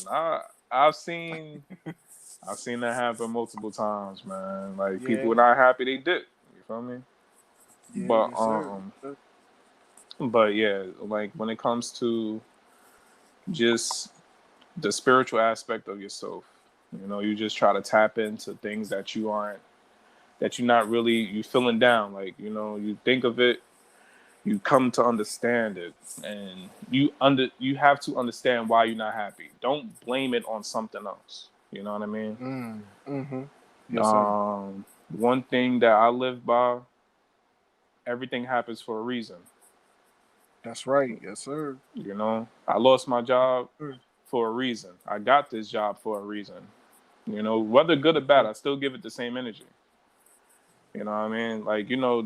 I've seen that happen multiple times, man. Like Yeah, people not happy, they dip. You feel me? yeah, But yes, sir. Yes, sir. yeah, like when it comes to just the spiritual aspect of yourself, you know, you just try to tap into things that you're not really, you feeling down. Like, you know, you think of it, you come to understand it, and you have to understand why you're not happy. Don't blame it on something else. You know what I mean? Mm-hmm. Yes, sir. Um, One thing that I live by: everything happens for a reason. That's right. Yes, sir. You know, I lost my job Mm. for a reason. I got this job for a reason. You know, whether good or bad, I still give it the same energy. You know what I mean? Like, you know,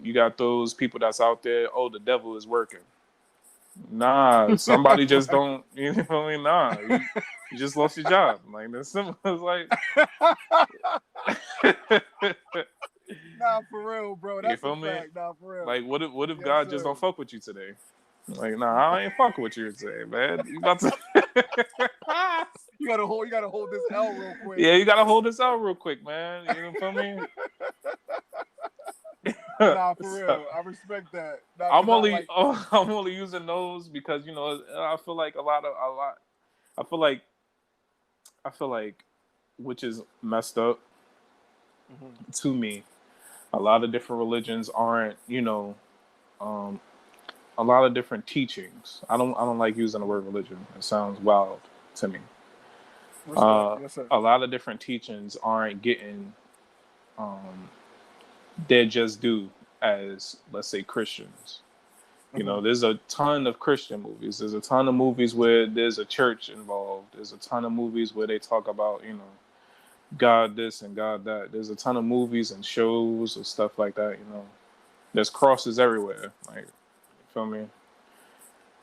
you got those people that's out there, oh, the devil is working. Nah, somebody just Right. don't, you know what I mean? Nah, you just lost your job. Like, that's simple. It's like, Nah, for real, bro. you That's a feel me? fact. Nah, for real. Like, what if Yes, God just sir. don't fuck with you today? Like, nah, I ain't fucking with you today, man. You about to, You gotta hold this L real quick. yeah, you gotta hold this out real quick, man. You know what I mean? Nah, for So, real. I respect that. Nah, I'm cause I only like. I'm only using those because, you know, I feel like I feel like I feel like which is messed up Mhm. to me. A lot of different religions aren't, you know, um, a lot of different teachings. I don't like using the word religion. It sounds wild to me. Respect. Yes, sir. A lot of different teachings aren't getting um, their just due as, let's say, Christians. You Mm-hmm. know, there's a ton of Christian movies. There's a ton of movies where there's a church involved. There's a ton of movies where they talk about, you know, God this and God that. There's a ton of movies and shows and stuff like that, you know. There's crosses everywhere. Like, you feel me?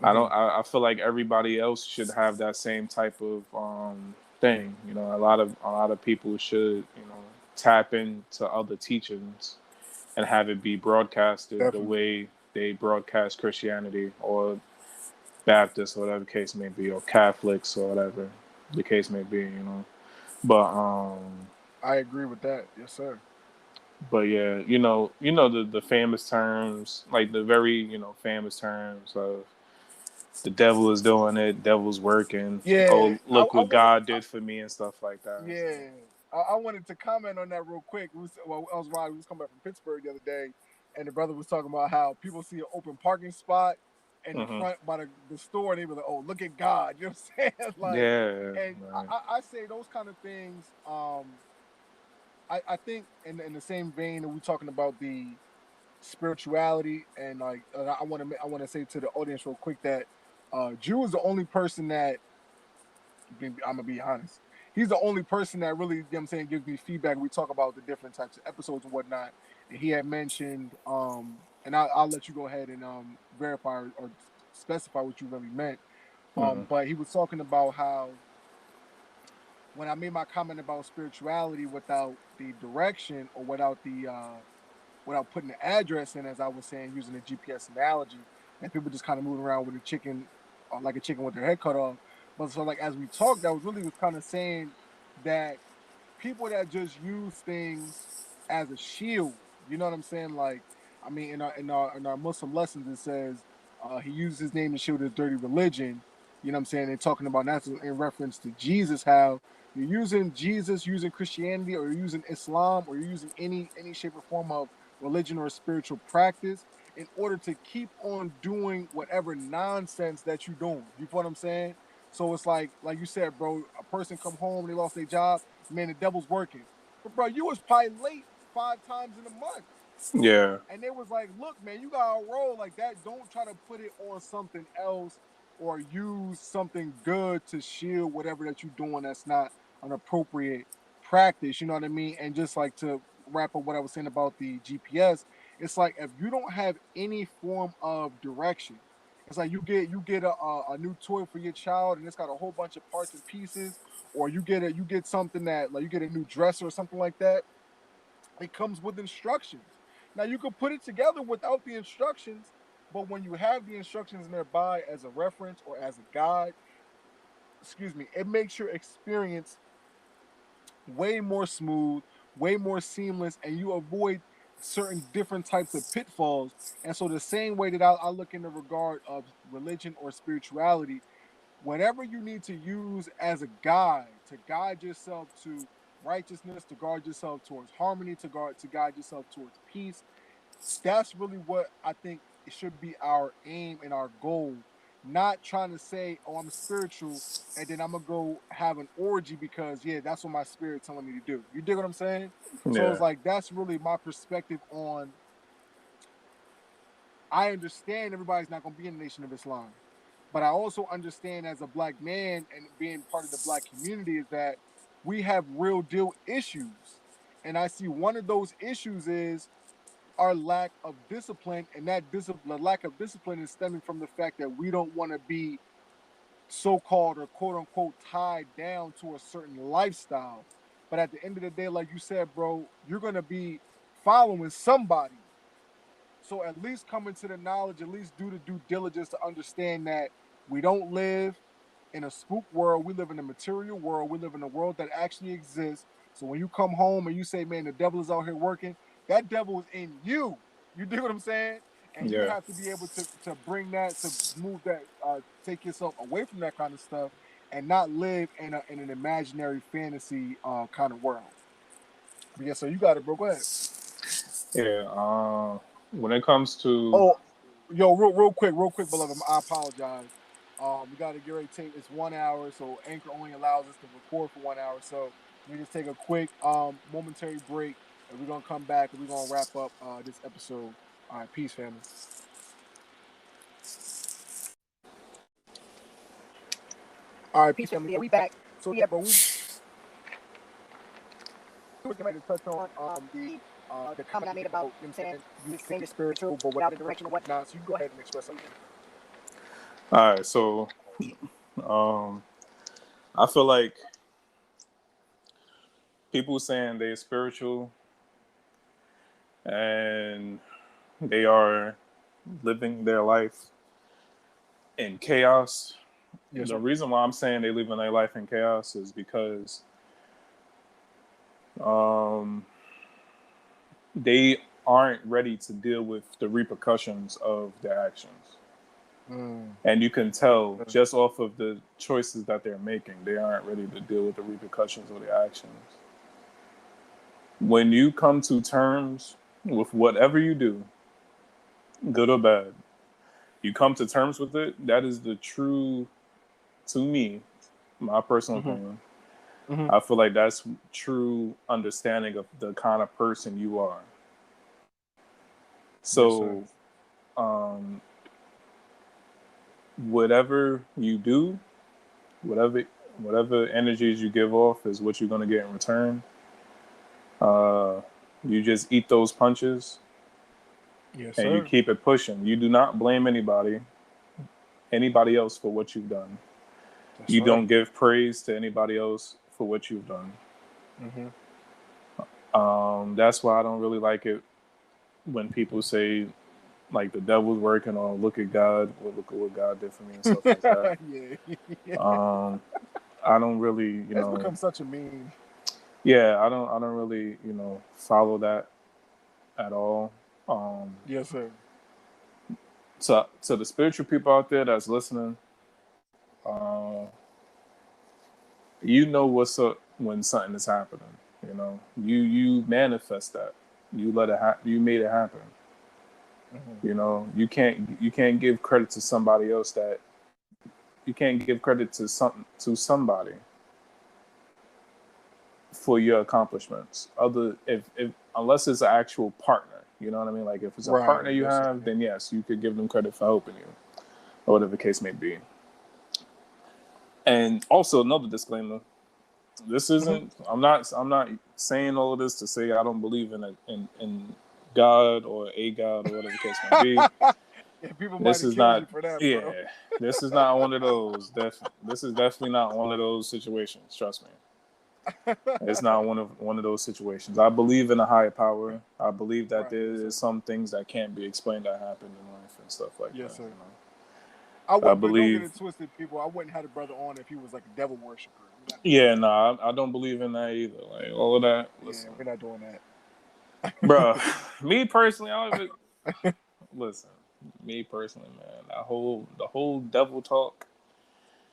Mm-hmm. I feel like everybody else should have that same type of thing. You know, a lot of people should, you know, tap into other teachings and have it be broadcasted the Definitely. way they broadcast Christianity or Baptists or whatever the case may be, or Catholics or whatever the case may be, you know. But I agree with that. Yes, sir. yeah, you know the famous terms, like the very, you know, famous terms of the devil is doing it, devil's working. Yeah, Oh, I, look I what wanted. God did for me and stuff like that. So. Yeah, I wanted to comment on that real quick. I was riding. We was coming back from Pittsburgh the other day, and the brother was talking about how people see an open parking spot in the Hmm. front by the store, and they were like, "Oh, look at God." You know what I'm saying? Like, Yeah, and right. I say those kind of things. I think in the same vein that we're talking about the spirituality, and like I want to say to the audience real quick that Jew is the only person that I'm gonna be honest. He's the only person that really, you know what I'm saying, gives me feedback. We talk about the different types of episodes and whatnot. And he had mentioned, and I'll let you go ahead and verify or specify what you really meant. Hmm. But he was talking about how when I made my comment about spirituality without the direction or without putting the address in, as I was saying, using the GPS analogy, and people just kind of moving around with a chicken, like a chicken with their head cut off. But so, like as we talked, that was really was kind of saying that people that just use things as a shield, you know what I'm saying? Like, I mean, in our Muslim lessons, it says he uses his name to shield his dirty religion. You know what I'm saying? They're talking about that's in reference to Jesus, how you're using Jesus, using Christianity, or you're using Islam, or you're using any shape or form of religion or spiritual practice in order to keep on doing whatever nonsense that you're doing. You feel what I'm saying? So it's like you said, bro, a person come home, they lost their job, man, the devil's working. But bro, you was probably late 5 times in a month. Yeah, And they was like, look, man, you gotta roll like that. Don't try to put it on something else or use something good to shield whatever that you're doing that's not an appropriate practice. You know what I mean? And just like to wrap up what I was saying about the GPS, it's like if you don't have any form of direction, it's like you get a new toy for your child and it's got a whole bunch of parts and pieces, or you get something that like you get a new dresser or something like that. It comes with instructions. Now you can put it together without the instructions, but when you have the instructions nearby as a reference or as a guide, excuse me, it makes your experience way more smooth, way more seamless, and you avoid certain different types of pitfalls. And so the same way that I look in the regard of religion or spirituality, whatever you need to use as a guide to guide yourself to righteousness, to guard yourself towards harmony, to guide yourself towards peace, that's really what I think it should be our aim and our goal. Not trying to say, oh, I'm spiritual, and then I'm gonna go have an orgy because yeah, that's what my spirit telling me to do. You dig what I'm saying? So yeah, it's like that's really my perspective on. I understand everybody's not gonna be in the Nation of Islam, but I also understand as a black man and being part of the black community is that we have real deal issues, and I see one of those issues is our lack of discipline, and that discipline, lack of discipline, is stemming from the fact that we don't want to be so-called or quote-unquote tied down to a certain lifestyle. But at the end of the day, like you said, bro, you're gonna be following somebody. So at least come into the knowledge, at least do the due diligence to understand that we don't live in a spook world. We live in a material world. We live in a world that actually exists. So when you come home and you say, man, the devil is out here working, that devil is in you. You dig what I'm saying? And you yeah, have to be able to bring that, to move that, take yourself away from that kind of stuff and not live in an imaginary fantasy kind of world. But yeah, so you got it, bro. Go ahead. yeah. When it comes to Oh, yo, real quick, beloved. I apologize. We got to get ready to take. It's 1 hour, so Anchor only allows us to record for 1 hour. So let me just take a quick momentary break, and we're gonna come back and we're gonna wrap up this episode. All right, peace, family. All right, peace family. Yeah, we back. So yeah, bro, we was getting ready to touch on the comment I made about, you know what I'm saying, you saying you're spiritual but without a direction and whatnot. So you can go ahead and express something. All right, so I feel like people saying they're spiritual and they are living their life in chaos. Yes, The sir. reason why I'm saying they living their life in chaos is because they aren't ready to deal with the repercussions of their actions. And you can tell just off of the choices that they're making, they aren't ready to deal with the repercussions of their actions. When you come to terms with whatever you do, good or bad, you come to terms with it, that is the true, to me, my personal opinion, I feel like that's true understanding of the kind of person you are. So, whatever you do, whatever energies you give off is what you're going to get in return. You just eat those punches, Yes, and you sir. keep it pushing. You do not blame anybody else for what you've done. That's You right. don't give praise to anybody else for what you've done. That's why I don't really like it when people say, like, the devil's working on, look at God, or look at what God did for me and stuff like that. I don't really, It's become such a meme. Yeah, I don't really, follow that at all. Yes, sir. To the spiritual people out there that's listening, you know what's up when something is happening. You manifest that. You let it happen. You made it happen. You can't give credit to somebody else that you can't give credit to somebody for your accomplishments. If unless it's an actual partner, you know what I mean? Like, if it's a partner you have, then yes, you could give them credit for helping you, or whatever the case may be. And also, another disclaimer: this isn't. I'm not saying all of this to say I don't believe in God or a God or whatever the case may be. Yeah, people This might is have killed not. you for that, Yeah, bro. this is not one of those. This is definitely not one of those situations. Trust me. It's not one of those situations. I believe in a higher power. I believe that there is some things that can't be explained that happen in life and stuff like that. Yes, sir. You know? I would, but don't believe. get it twisted, people. I wouldn't have the brother on if he was like a devil worshiper. Yeah, no, I don't believe in that either. Like, all of that. Listen, we're not doing that, bro. Me personally, I don't even listen. Me personally, man, the whole devil talk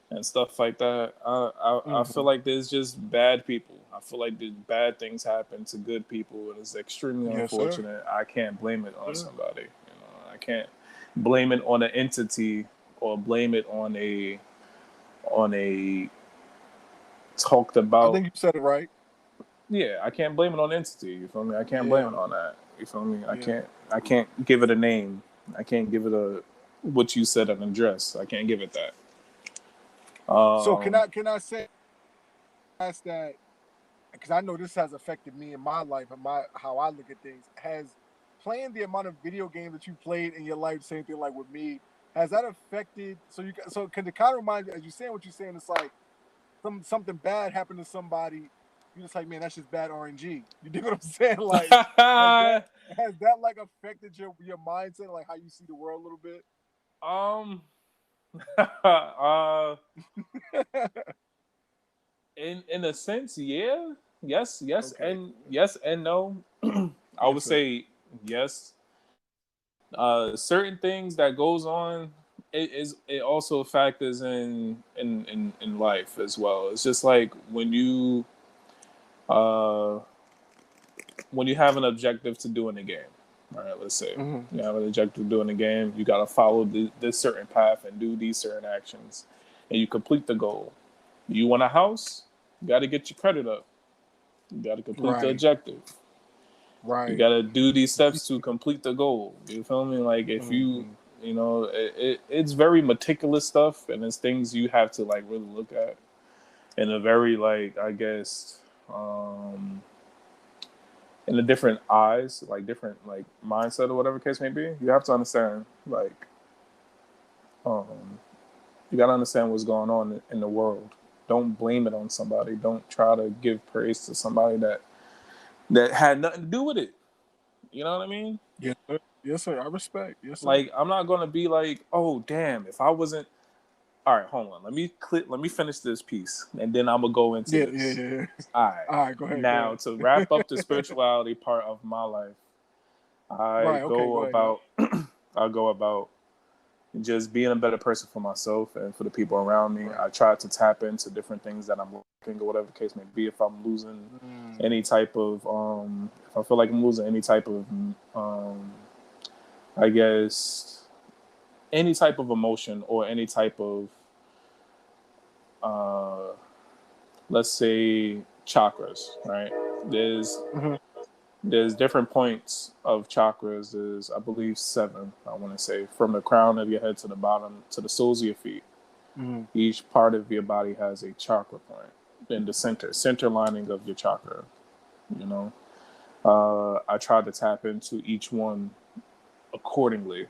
and stuff like that. I feel like there's just bad people. I feel like bad things happen to good people, and it's extremely unfortunate. I can't blame it on somebody. I can't blame it on an entity or blame it on a talked about. I think you said it right. Yeah, I can't blame it on entity. You feel me? I can't blame it on that. You feel me? I can't give it a name. I can't give it a what you said an address. I can't give it that. So can I say that, because I know this has affected me in my life and how I look at things. Has playing the amount of video games that you played in your life, same thing like with me, has that affected? So can it kind of remind you, as you're saying what you're saying, it's like something bad happened to somebody. You're just like, man, that's just bad RNG. You dig what I'm saying? Like, has that like affected your mindset, like how you see the world a little bit? In a sense, yeah. Yes, and yes and no. I would say yes. Certain things that goes on, it also factors in life as well. It's just like when you have an objective to do in the game. All right, let's say you have an objective to do in the game. You got to follow this certain path and do these certain actions, and you complete the goal. You want a house? You got to get your credit up. You got to complete the objective. Right. You got to do these steps to complete the goal. You feel me? Like, if you You know, it's very meticulous stuff, and it's things you have to like really look at in a very like, I guess, in a different eyes, like different like mindset or whatever case may be. You have to understand like, you got to understand what's going on in the world. Don't blame it on somebody. Don't try to give praise to somebody that had nothing to do with it. You know what I mean? Yes, sir. Yes, sir. I respect. Yes, sir. Like, I'm not gonna be like, oh damn, if I wasn't. All right, hold on. Let me finish this piece, and then I'm gonna go into Yeah, this. yeah. All right. All right, go ahead. Now, to wrap up the spirituality part of my life, I Right. Okay. go Go ahead. about I go about just being a better person for myself and for the people around me. Right. I try to tap into different things that I'm looking, or whatever the case may be. If I'm losing any type of, if I feel like I'm losing any type of, I guess, any type of emotion or any type of, let's say, chakras, right? There's Mm-hmm. there's different points of chakras. There's, I believe, 7. I want to say, from the crown of your head to the bottom to the soles of your feet. Mm-hmm. Each part of your body has a chakra point in the center lining of your chakra. You know, I try to tap into each one accordingly.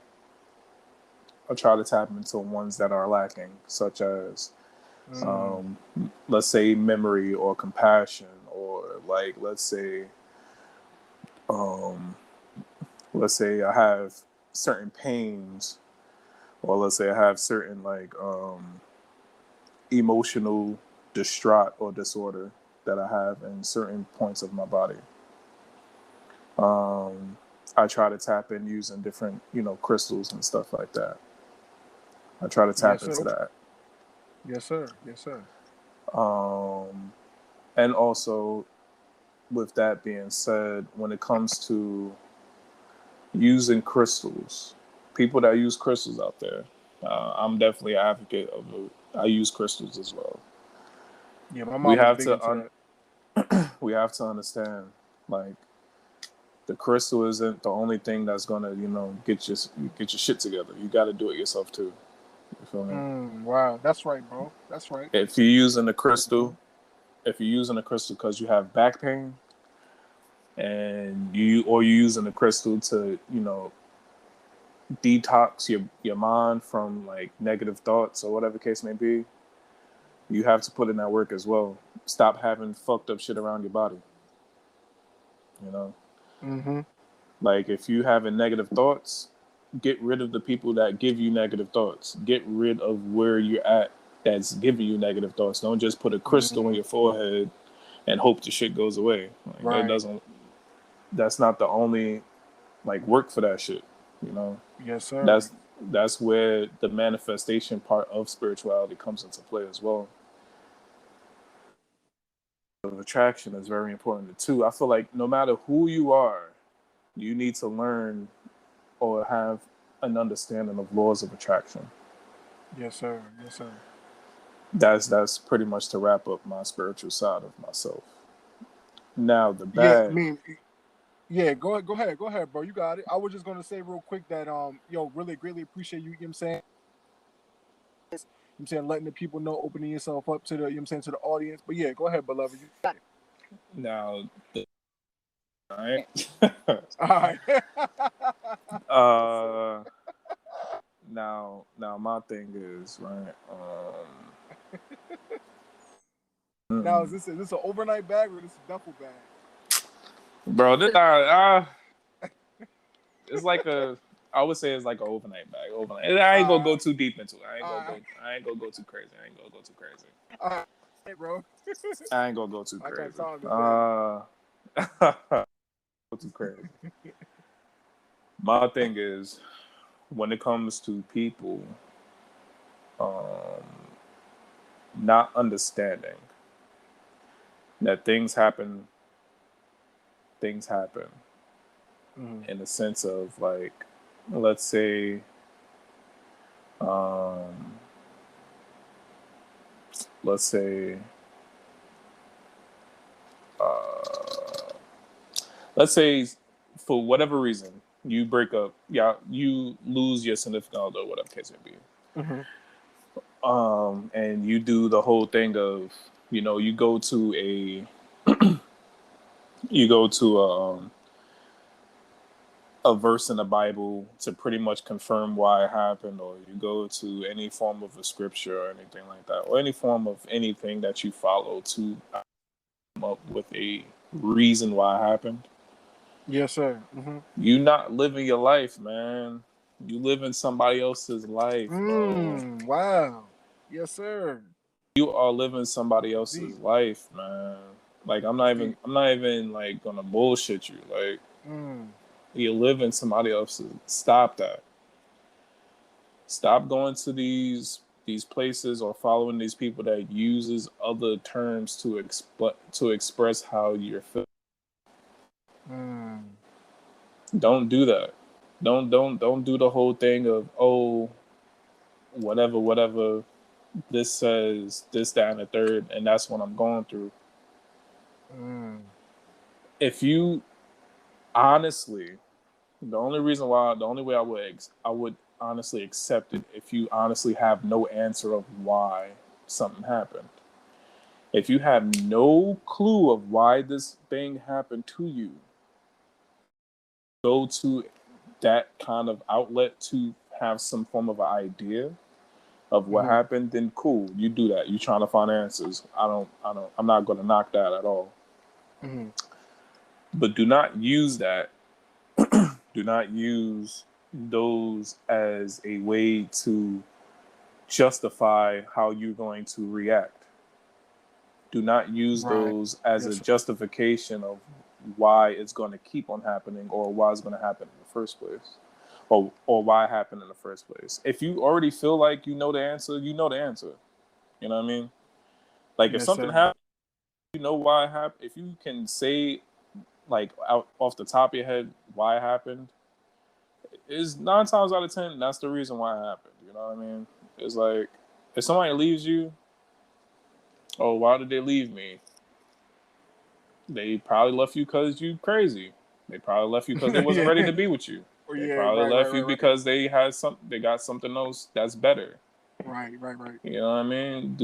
I try to tap into ones that are lacking, such as, let's say, memory or compassion, or like, let's say I have certain pains, or let's say I have certain like emotional distraught or disorder that I have in certain points of my body. I try to tap in using different, crystals and stuff like that. I try to tap Yes, sir. into that. Yes, sir. Yes, sir. And also, with that being said, when it comes to using crystals, people that use crystals out there, I'm definitely an advocate of it. I use crystals as well. Yeah, my We mom was have big to into we have to understand, like, the crystal isn't the only thing that's gonna, get your shit together. You got to do it yourself too. You feel me? that. Wow, that's right, bro. That's right. If you're using a crystal, because you have back pain, and you're using a crystal to, detox your mind from like negative thoughts or whatever case may be, you have to put in that work as well. Stop having fucked up shit around your body. You know, Mm-hmm. like, if you having negative thoughts, get rid of the people that give you negative thoughts. Get rid of where you're at that's giving you negative thoughts. Don't just put a crystal on your forehead and hope the shit goes away. Like, that Right. doesn't. That's not the only like work for that shit. You know, Yes, sir. that's where the manifestation part of spirituality comes into play as well. Of attraction is very important too. I feel like no matter who you are, you need to learn or have an understanding of laws of attraction. Yes, sir. Yes, sir. That's pretty much to wrap up my spiritual side of myself. Now the Yeah, I bad. mean, yeah, go ahead, bro. You got it. I was just gonna say real quick that yo, really greatly appreciate you, you know what I'm saying? You know what I'm saying, letting the people know, opening yourself up to the, you know what I'm saying, to the audience. But yeah, go ahead, beloved. You got it. Now, all right. All right. uh, now my thing is right. Now is this an overnight bag or this a duffel bag? Bro, this it's like a. I would say it's like an overnight bag. Overnight. I ain't gonna go too deep into it. All I ain't gonna go too crazy. I ain't gonna go too crazy. right, hey, bro. I ain't gonna go too I got crazy. time to Go too crazy. My thing is, when it comes to people, um, not understanding that things happen in the sense of, like, let's say, um, let's say, uh, let's say, for whatever reason, you break up, yeah, you lose your significant other, or whatever case may be. Mm-hmm. And you do the whole thing of, you go to a verse in the Bible to pretty much confirm why it happened, or you go to any form of a scripture or anything like that, or any form of anything that you follow to come up with a reason why it happened. Yes, sir. Mm-hmm. You not living your life, man. You living somebody else's life, bro. Wow. Yes, sir. You are living somebody else's Deep. life, man. Like That's deep. I'm not even like gonna bullshit you. Like you're living somebody else's. Stop that. Stop going to these places or following these people that uses other terms to express how you're feeling. Don't do that. Don't do the whole thing of, oh, whatever this says, this, that, and the third, and that's what I'm going through. If you honestly, the only way I would honestly accept it if you honestly have no answer of why something happened. If you have no clue of why this thing happened to you, go to that kind of outlet to have some form of an idea of what happened, then cool, you do that. You trying to find answers. I'm not going to knock that at all. But do not use that. Do not use those as a way to justify how you're going to react. Do not use those as a justification of why it's going to keep on happening or why it's going to happen in the first place. Or why it happened in the first place. If you already feel like you know the answer, you know the answer. You know what I mean? Like if something happens, you know why it happened. If you can say like out off the top of your head why it happened, is 9 times out of 10 that's the reason why it happened. You know what I mean? It's like if somebody leaves you, oh, why did they leave me? They probably left you because you crazy. They probably left you because they wasn't ready to be with you. They probably left you because they got something else that's better. Right. You know what I mean?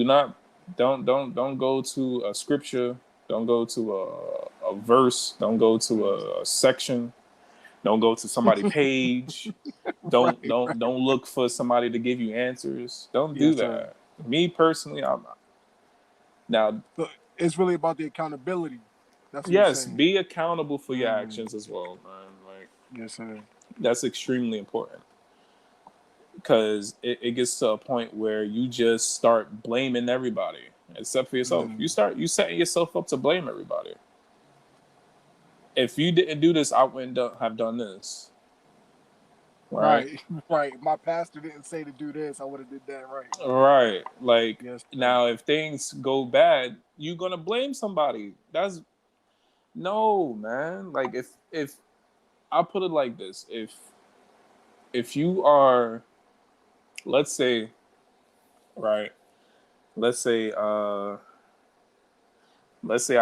Don't go to a scripture. Don't go to a verse. Don't go to a section. Don't go to somebody's page. Don't look for somebody to give you answers. Don't do that. Me personally, now it's really about the accountability. That's what yes, be accountable for your actions as well, man. Like yes, sir. That's extremely important. Because it gets to a point where you just start blaming everybody except for yourself. You setting yourself up to blame everybody. If you didn't do this, I wouldn't have done this. Right. My pastor didn't say to do this. I would have did that right. Right. Like now, if things go bad, you're gonna blame somebody. No, man. Like if I put it like this, if you are, let's say I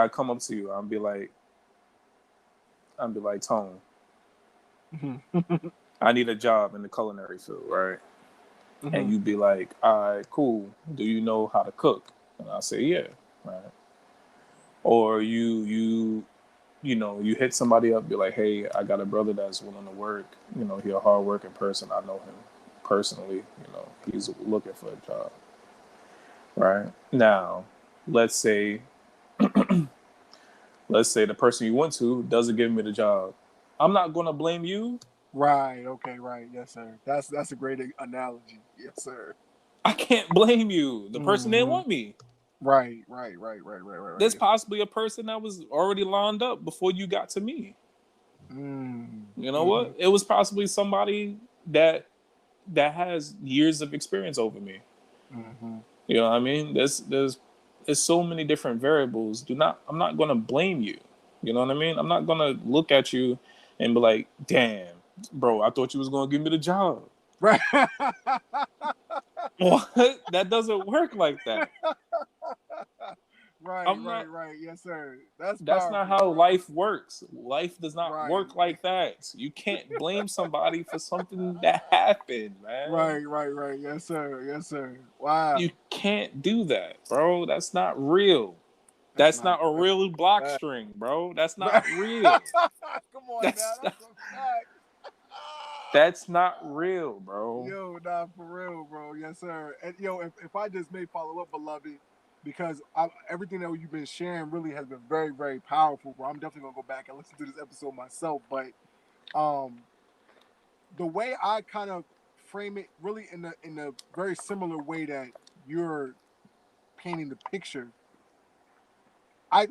come up to you, I'll be like, Tone, I need a job in the culinary field, right? And you'd be like, all right, cool. Do you know how to cook? And I'll say, yeah, right. Or you hit somebody up, be like, hey, I got a brother that's willing to work. He's a hard working person. I know him personally. He's looking for a job. Right now, let's say the person you went to doesn't give me the job. I'm not going to blame you. Right. Okay. Right. Yes, sir. That's a great analogy. Yes, sir. I can't blame you. The person didn't want me. Right. There's possibly a person that was already lined up before you got to me. You know what? It was possibly somebody that has years of experience over me. You know what I mean? There's so many different variables. I'm not gonna blame you. You know what I mean? I'm not gonna look at you and be like, damn, bro, I thought you was gonna give me the job. Right. What? That doesn't work like that. Right, I'm right, not. right. Yes, sir. That's That's not powerful, how bro. life works. Life does not Right. work like that. You can't blame somebody for something that happened, man. Right, right, right. Yes, sir. Yes, sir. Wow. You can't do that, bro. That's not real. That's That's not not a that's real block that. string, bro. That's Right. not real. Come on now. That's not, That's a fact. that's not real, bro. Yo, nah, for real, bro. Yes, sir. And yo, if I just may follow up, beloved, because everything that you've been sharing really has been very, very powerful, bro. I'm definitely gonna go back and listen to this episode myself. But um, the way I kind of frame it, really in a very similar way that you're painting the picture.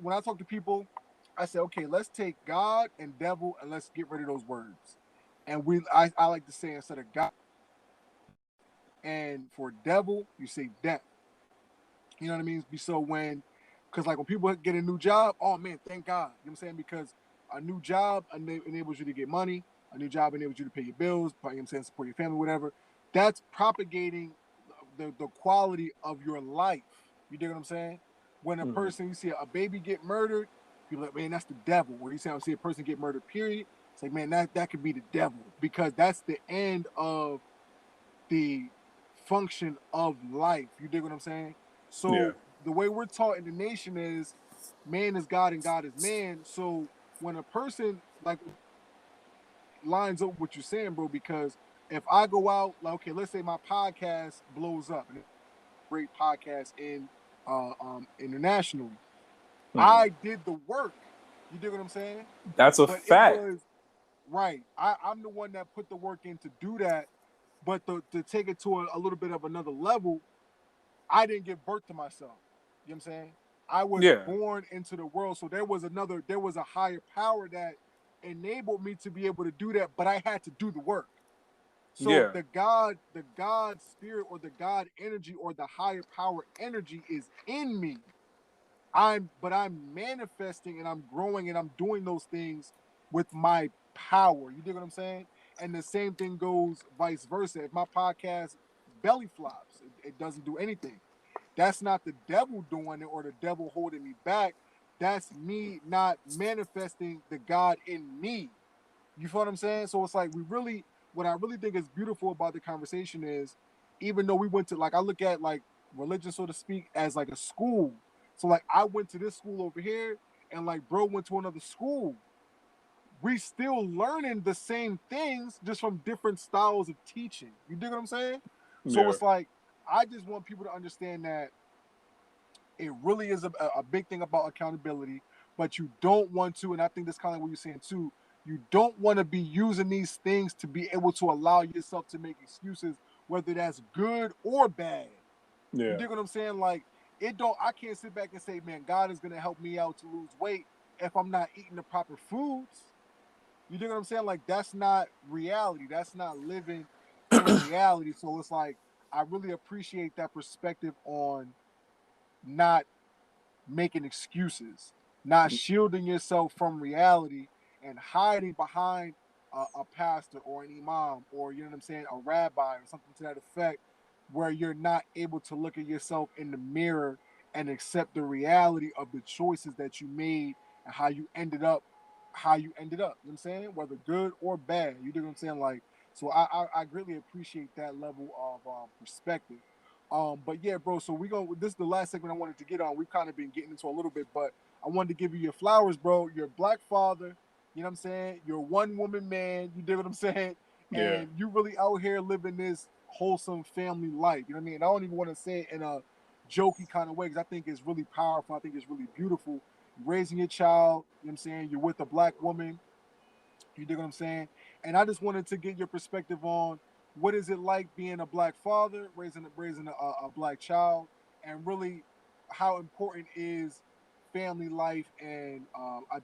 When I talk to people, I say, okay, let's take God and devil and let's get rid of those words. And I like to say instead of God and for devil, you say death. You know what I mean? So because like when people get a new job, oh man, thank God. You know what I'm saying? Because a new job enables you to get money. A new job enables you to pay your bills, you know what I'm saying, support your family, whatever. That's propagating the quality of your life. You dig what I'm saying? When a Mhm. person, you see a baby get murdered, people are like, man, that's the devil. Or you see a person get murdered, period. It's like, man, that could be the devil because that's the end of the function of life. You dig what I'm saying? Yeah. So the way we're taught in the nation is man is God and God is man. So when a person like lines up with what you're saying, bro, because if I go out, like, okay, let's say my podcast blows up and it's a great podcast internationally. Mhm. I did the work. You dig what I'm saying? That's a But it fact. was right. I'm the one that put the work in to do that. But to take it to a little bit of another level, I didn't give birth to myself. You know what I'm saying? I was Yeah. born into the world. So there was a higher power that enabled me to be able to do that, but I had to do the work. So Yeah. the God spirit or the God energy or the higher power energy is in me. I'm manifesting and I'm growing and I'm doing those things with my power. You dig what I'm saying? And the same thing goes vice versa. If my podcast belly flops, it doesn't do anything. That's not the devil doing it or the devil holding me back. That's me not manifesting the God in me. You feel what I'm saying? So it's like what I really think is beautiful about the conversation is, even though we went to, like, I look at like religion, so to speak, as like a school. So like I went to this school over here, and like bro went to another school. We still learning the same things, just from different styles of teaching. You dig what I'm saying? So Yeah. it's like I just want people to understand that it really is a big thing about accountability, but you don't want to, and I think that's kind of what you're saying too. You don't want to be using these things to be able to allow yourself to make excuses, whether that's good or bad. You Yeah. dig what I'm saying? Like it don't. I can't sit back and say, man, God is gonna help me out to lose weight if I'm not eating the proper foods. You dig what I'm saying? Like that's not reality. That's not living in reality. So it's like I really appreciate that perspective on not making excuses, not shielding yourself from reality and hiding behind a pastor or an imam or, you know what I'm saying, a rabbi or something to that effect, where you're not able to look at yourself in the mirror and accept the reality of the choices that you made and how you ended up. You know what I'm saying? Whether good or bad. You know what I'm saying? Like, so I greatly appreciate that level of perspective. But yeah, bro. So we go. This is the last segment I wanted to get on. We've kind of been getting into a little bit, but I wanted to give you your flowers, bro. You're a black father. You know what I'm saying? You're a one woman man. You dig what I'm saying? Yeah. And you really out here living this wholesome family life. You know what I mean? I don't even want to say it in a jokey kind of way because I think it's really powerful. I think it's really beautiful. You're raising your child. You know what I'm saying? You're with a black woman. You dig what I'm saying? And I just wanted to get your perspective on what is it like being a black father, raising a black child, and really how important is family life and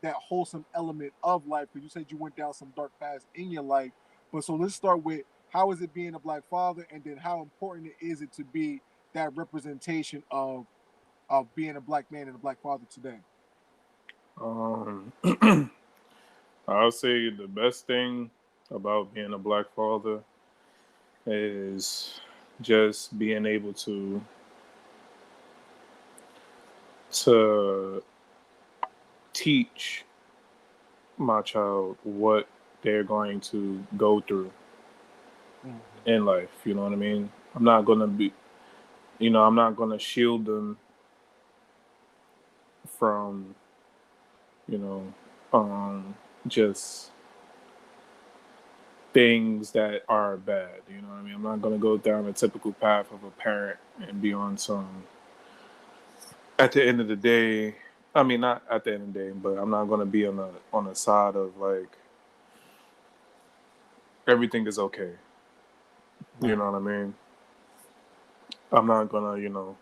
that wholesome element of life. Because you said you went down some dark paths in your life, but so let's start with how is it being a black father, and then how important is it to be that representation of being a black man and a black father today. Um, I'll say the best thing about being a black father is just being able to to teach my child what they're going to go through in life. You know what I mean? I'm not going to be, I'm not going to shield them from, you know, just things that are bad. You know what I mean? I'm not going to go down the typical path of a parent and be on some, at the end of the day, I mean, not at the end of the day, but I'm not going to be on the side of like, everything is okay. You know what I mean? I'm not going to,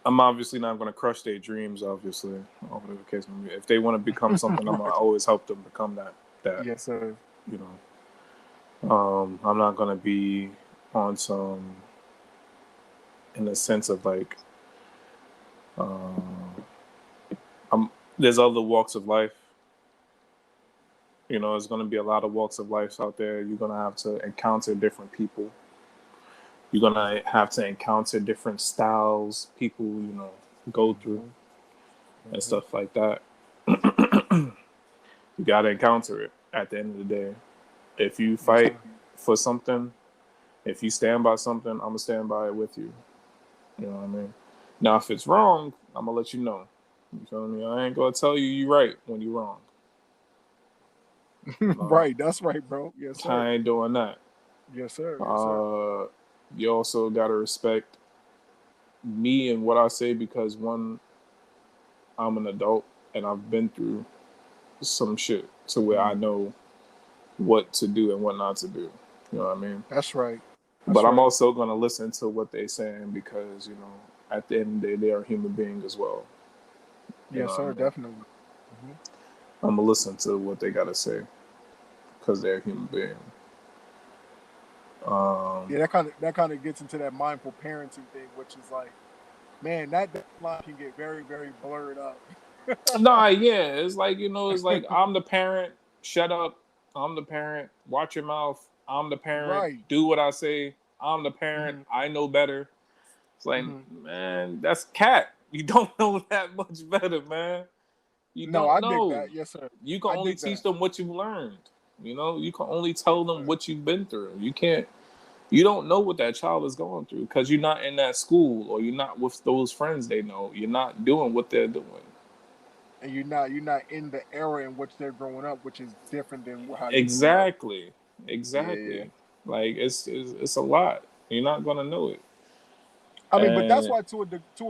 I'm obviously not going to crush their dreams, obviously. Whatever the case may be. If they want to become something, I'm going to always help them become that. Yes, sir. You know, I'm not going to be on some, in a sense of like, there's other walks of life. You know, there's going to be a lot of walks of life out there. You're going to have to encounter different people. You're going to have to encounter different styles people, go through and stuff like that. You got to encounter it at the end of the day. If you fight for something, if you stand by something, I'm going to stand by it with you. You know what I mean? Now, if it's wrong, I'm going to let you know. You feel me? I ain't going to tell you you're right when you're wrong. Right, that's right, bro. Yes, sir. I ain't doing that. Yes, sir. Yes, sir. You also got to respect me and what I say because, one, I'm an adult and I've been through some shit to where I know what to do and what not to do. You know what I mean? That's right. But I'm also going to listen to what they're saying because, at the end of the day, they are human beings as well. Yes, sir, definitely. I'm going to listen to what they got to say because they're a human being. Yeah, that kind of gets into that mindful parenting thing, which is like, man, that line can get very, very blurred up. It's like, it's like, I'm the parent, shut up. I'm the parent, watch your mouth. I'm the parent, do what I say. I'm the parent, I know better. It's like, man, that's cat. You don't know that much better, man. You don't know. Dig that. Yes, sir. You can only teach them what you've learned. You can only tell them what you've been through. You don't know what that child is going through because you're not in that school or you're not with those friends they know. You're not doing what they're doing. And you're not in the era in which they're growing up, which is different than how you Exactly. Yeah. Like it's a lot. You're not gonna know it. I mean, but that's why to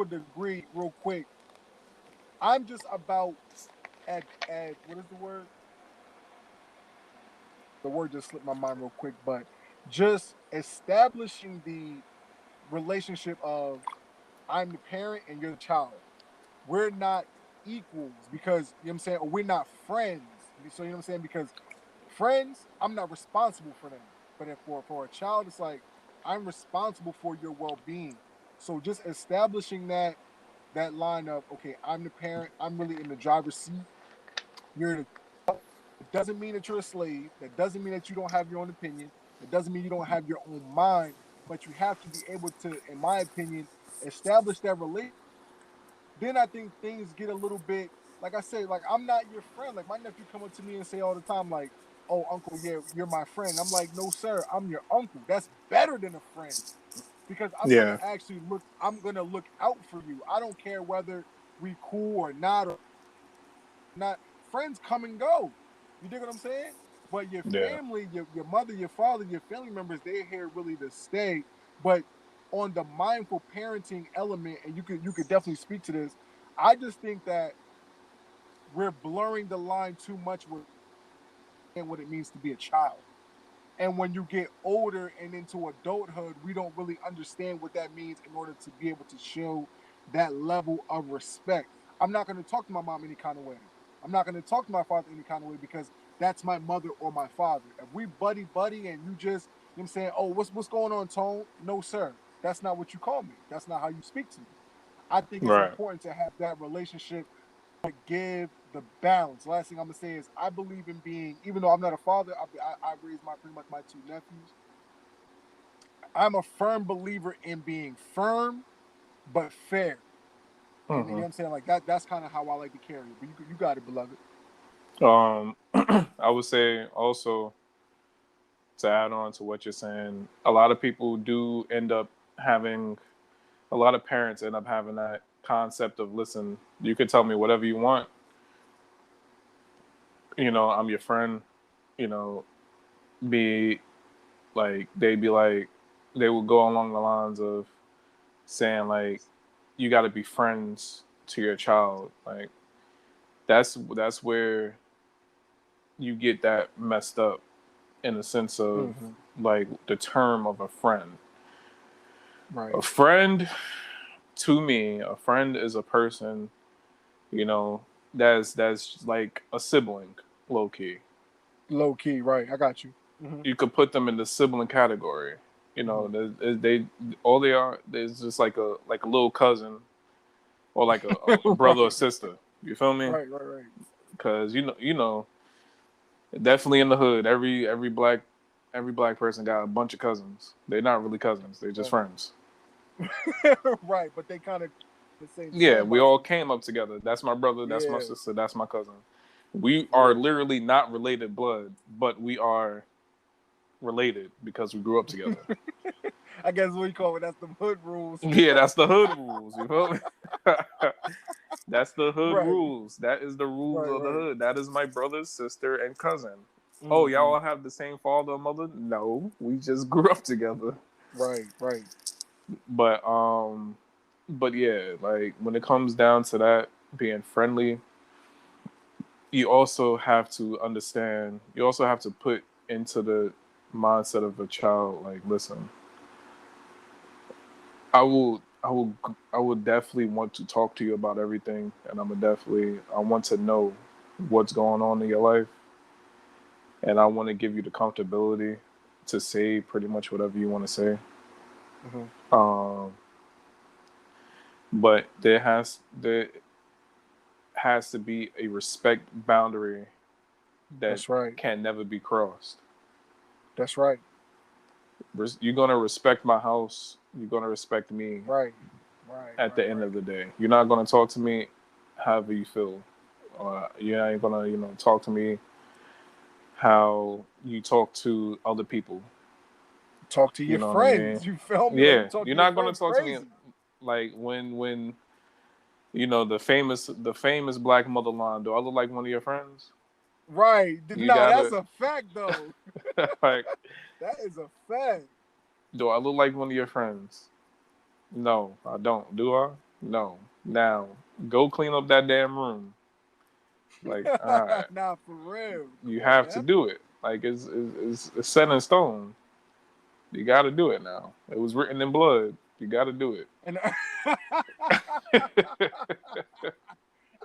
a degree, real quick, I'm just about at what is the word? The word just slipped my mind real quick, but just establishing the relationship of I'm the parent and you're the child. We're not equals because you know what I'm saying, or we're not friends. So you know what I'm saying? Because friends, I'm not responsible for them. But if for a child, it's like I'm responsible for your well-being. So just establishing that line of okay, I'm the parent, I'm really in the driver's seat. You're the it doesn't mean that you're a slave. That doesn't mean that you don't have your own opinion. It doesn't mean you don't have your own mind. But you have to be able to, in my opinion, establish that relationship. Then I think things get a little bit, like I say, like I'm not your friend. Like my nephew come up to me and say all the time, like, "Oh, uncle, yeah, you're my friend." I'm like, "No, sir, I'm your uncle. That's better than a friend because I'm gonna actually look. I'm gonna look out for you. I don't care whether we cool or not or not. Friends come and go. You dig what I'm saying? But your family, your mother, your father, your family members, they're here really to stay. But on the mindful parenting element, and you could definitely speak to this. I just think that we're blurring the line too much with what it means to be a child. And when you get older and into adulthood, we don't really understand what that means in order to be able to show that level of respect. I'm not going to talk to my mom any kind of way. I'm not going to talk to my father any kind of way because that's my mother or my father. If we buddy and you just, you know what I'm saying, oh, what's going on, Tone? No, sir. That's not what you call me. That's not how you speak to me. I think it's important to have that relationship to give the balance. Last thing I'm gonna say is I believe in being, even though I'm not a father, I raised pretty much my two nephews. I'm a firm believer in being firm but fair. And you know what I'm saying? Like that's kind of how I like to carry it. But you got it, beloved. I would say also, to add on to what you're saying, a lot of people do end up having, a lot of parents end up having that concept of, listen, you could tell me whatever you want. I'm your friend. You know, be like, they would go along the lines of saying, like, you got to be friends to your child. Like, that's where you get that messed up, in the sense of, like, the term of a friend. Right. A friend, to me, a friend is a person, that's like a sibling, low key. Low key, right? I got you. You could put them in the sibling category. They all they are is just like a little cousin, or like a brother or sister. You feel me? Right. Because definitely in the hood, every black person got a bunch of cousins. They're not really cousins. They're just friends. Right, but they kind of the same. Yeah, we all came up together. That's my brother. That's my sister. That's my cousin. We are literally not related blood, but we are related because we grew up together. I guess what you call it. That's the hood rules. Yeah, that's the hood rules. You feel me? That's the hood Right. rules. That is the rules of the hood. That is my brother, sister, and cousin. Oh, y'all all have the same father or mother? No, we just grew up together. Right. But yeah, like, when it comes down to that, being friendly, you also have to understand. You also have to put into the mindset of a child, like, listen, I will definitely want to talk to you about everything, and I want to know what's going on in your life, and I want to give you the comfortability to say pretty much whatever you want to say. Um, but there has to be a respect boundary that That's right. can never be crossed. That's right. You're gonna respect my house. You're gonna respect me. Right. At the end of the day, you're not gonna talk to me however you feel. You ain't gonna, talk to me how you talk to other people. Talk to your You know what I friends. mean? You feel me? Like you Yeah, talk to you're your not gonna friends talk to me crazy. like when the famous black mother line. Do I look like one of your friends? Right. You Nah, that's gotta a fact though. like, That is a fact. do I look like one of your friends? No, I don't. Do I? No. Now go clean up that damn room. Like, all right, Nah, for real. you Come on, have to man. do it. Like, it's set in stone. You got to do it now. It was written in blood. You got to do it. And I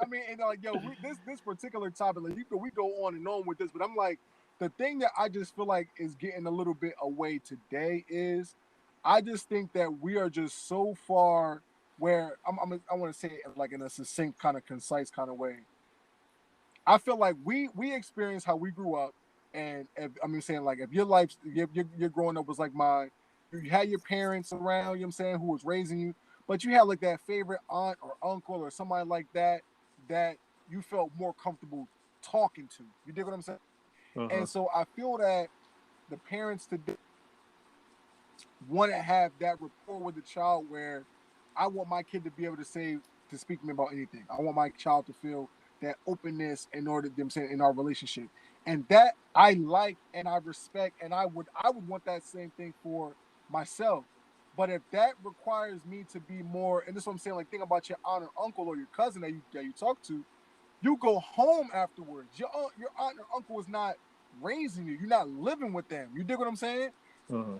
mean, and like, yo, this particular topic, like, we go on and on with this, but I'm like, the thing that I just feel like is getting a little bit away today is, I just think that we are just so far where I want to say it like in a succinct, kind of concise kind of way. I feel like we experienced how we grew up, and saying, like, if your life, your growing up was like mine, you had your parents around, you know what I'm saying, who was raising you, but you had like that favorite aunt or uncle or somebody like that you felt more comfortable talking to. You dig what I'm saying? Uh-huh. And so I feel that the parents today want to have that rapport with the child where I want my kid to be able to speak to me about anything. I want my child to feel that openness in order them saying in our relationship. And that I like and I respect, and I would want that same thing for myself. But if that requires me to be more, and this is what I'm saying, like, think about your aunt or uncle or your cousin that you talk to, you go home afterwards. Your aunt or uncle is not raising you. You're not living with them. You dig what I'm saying? Uh-huh.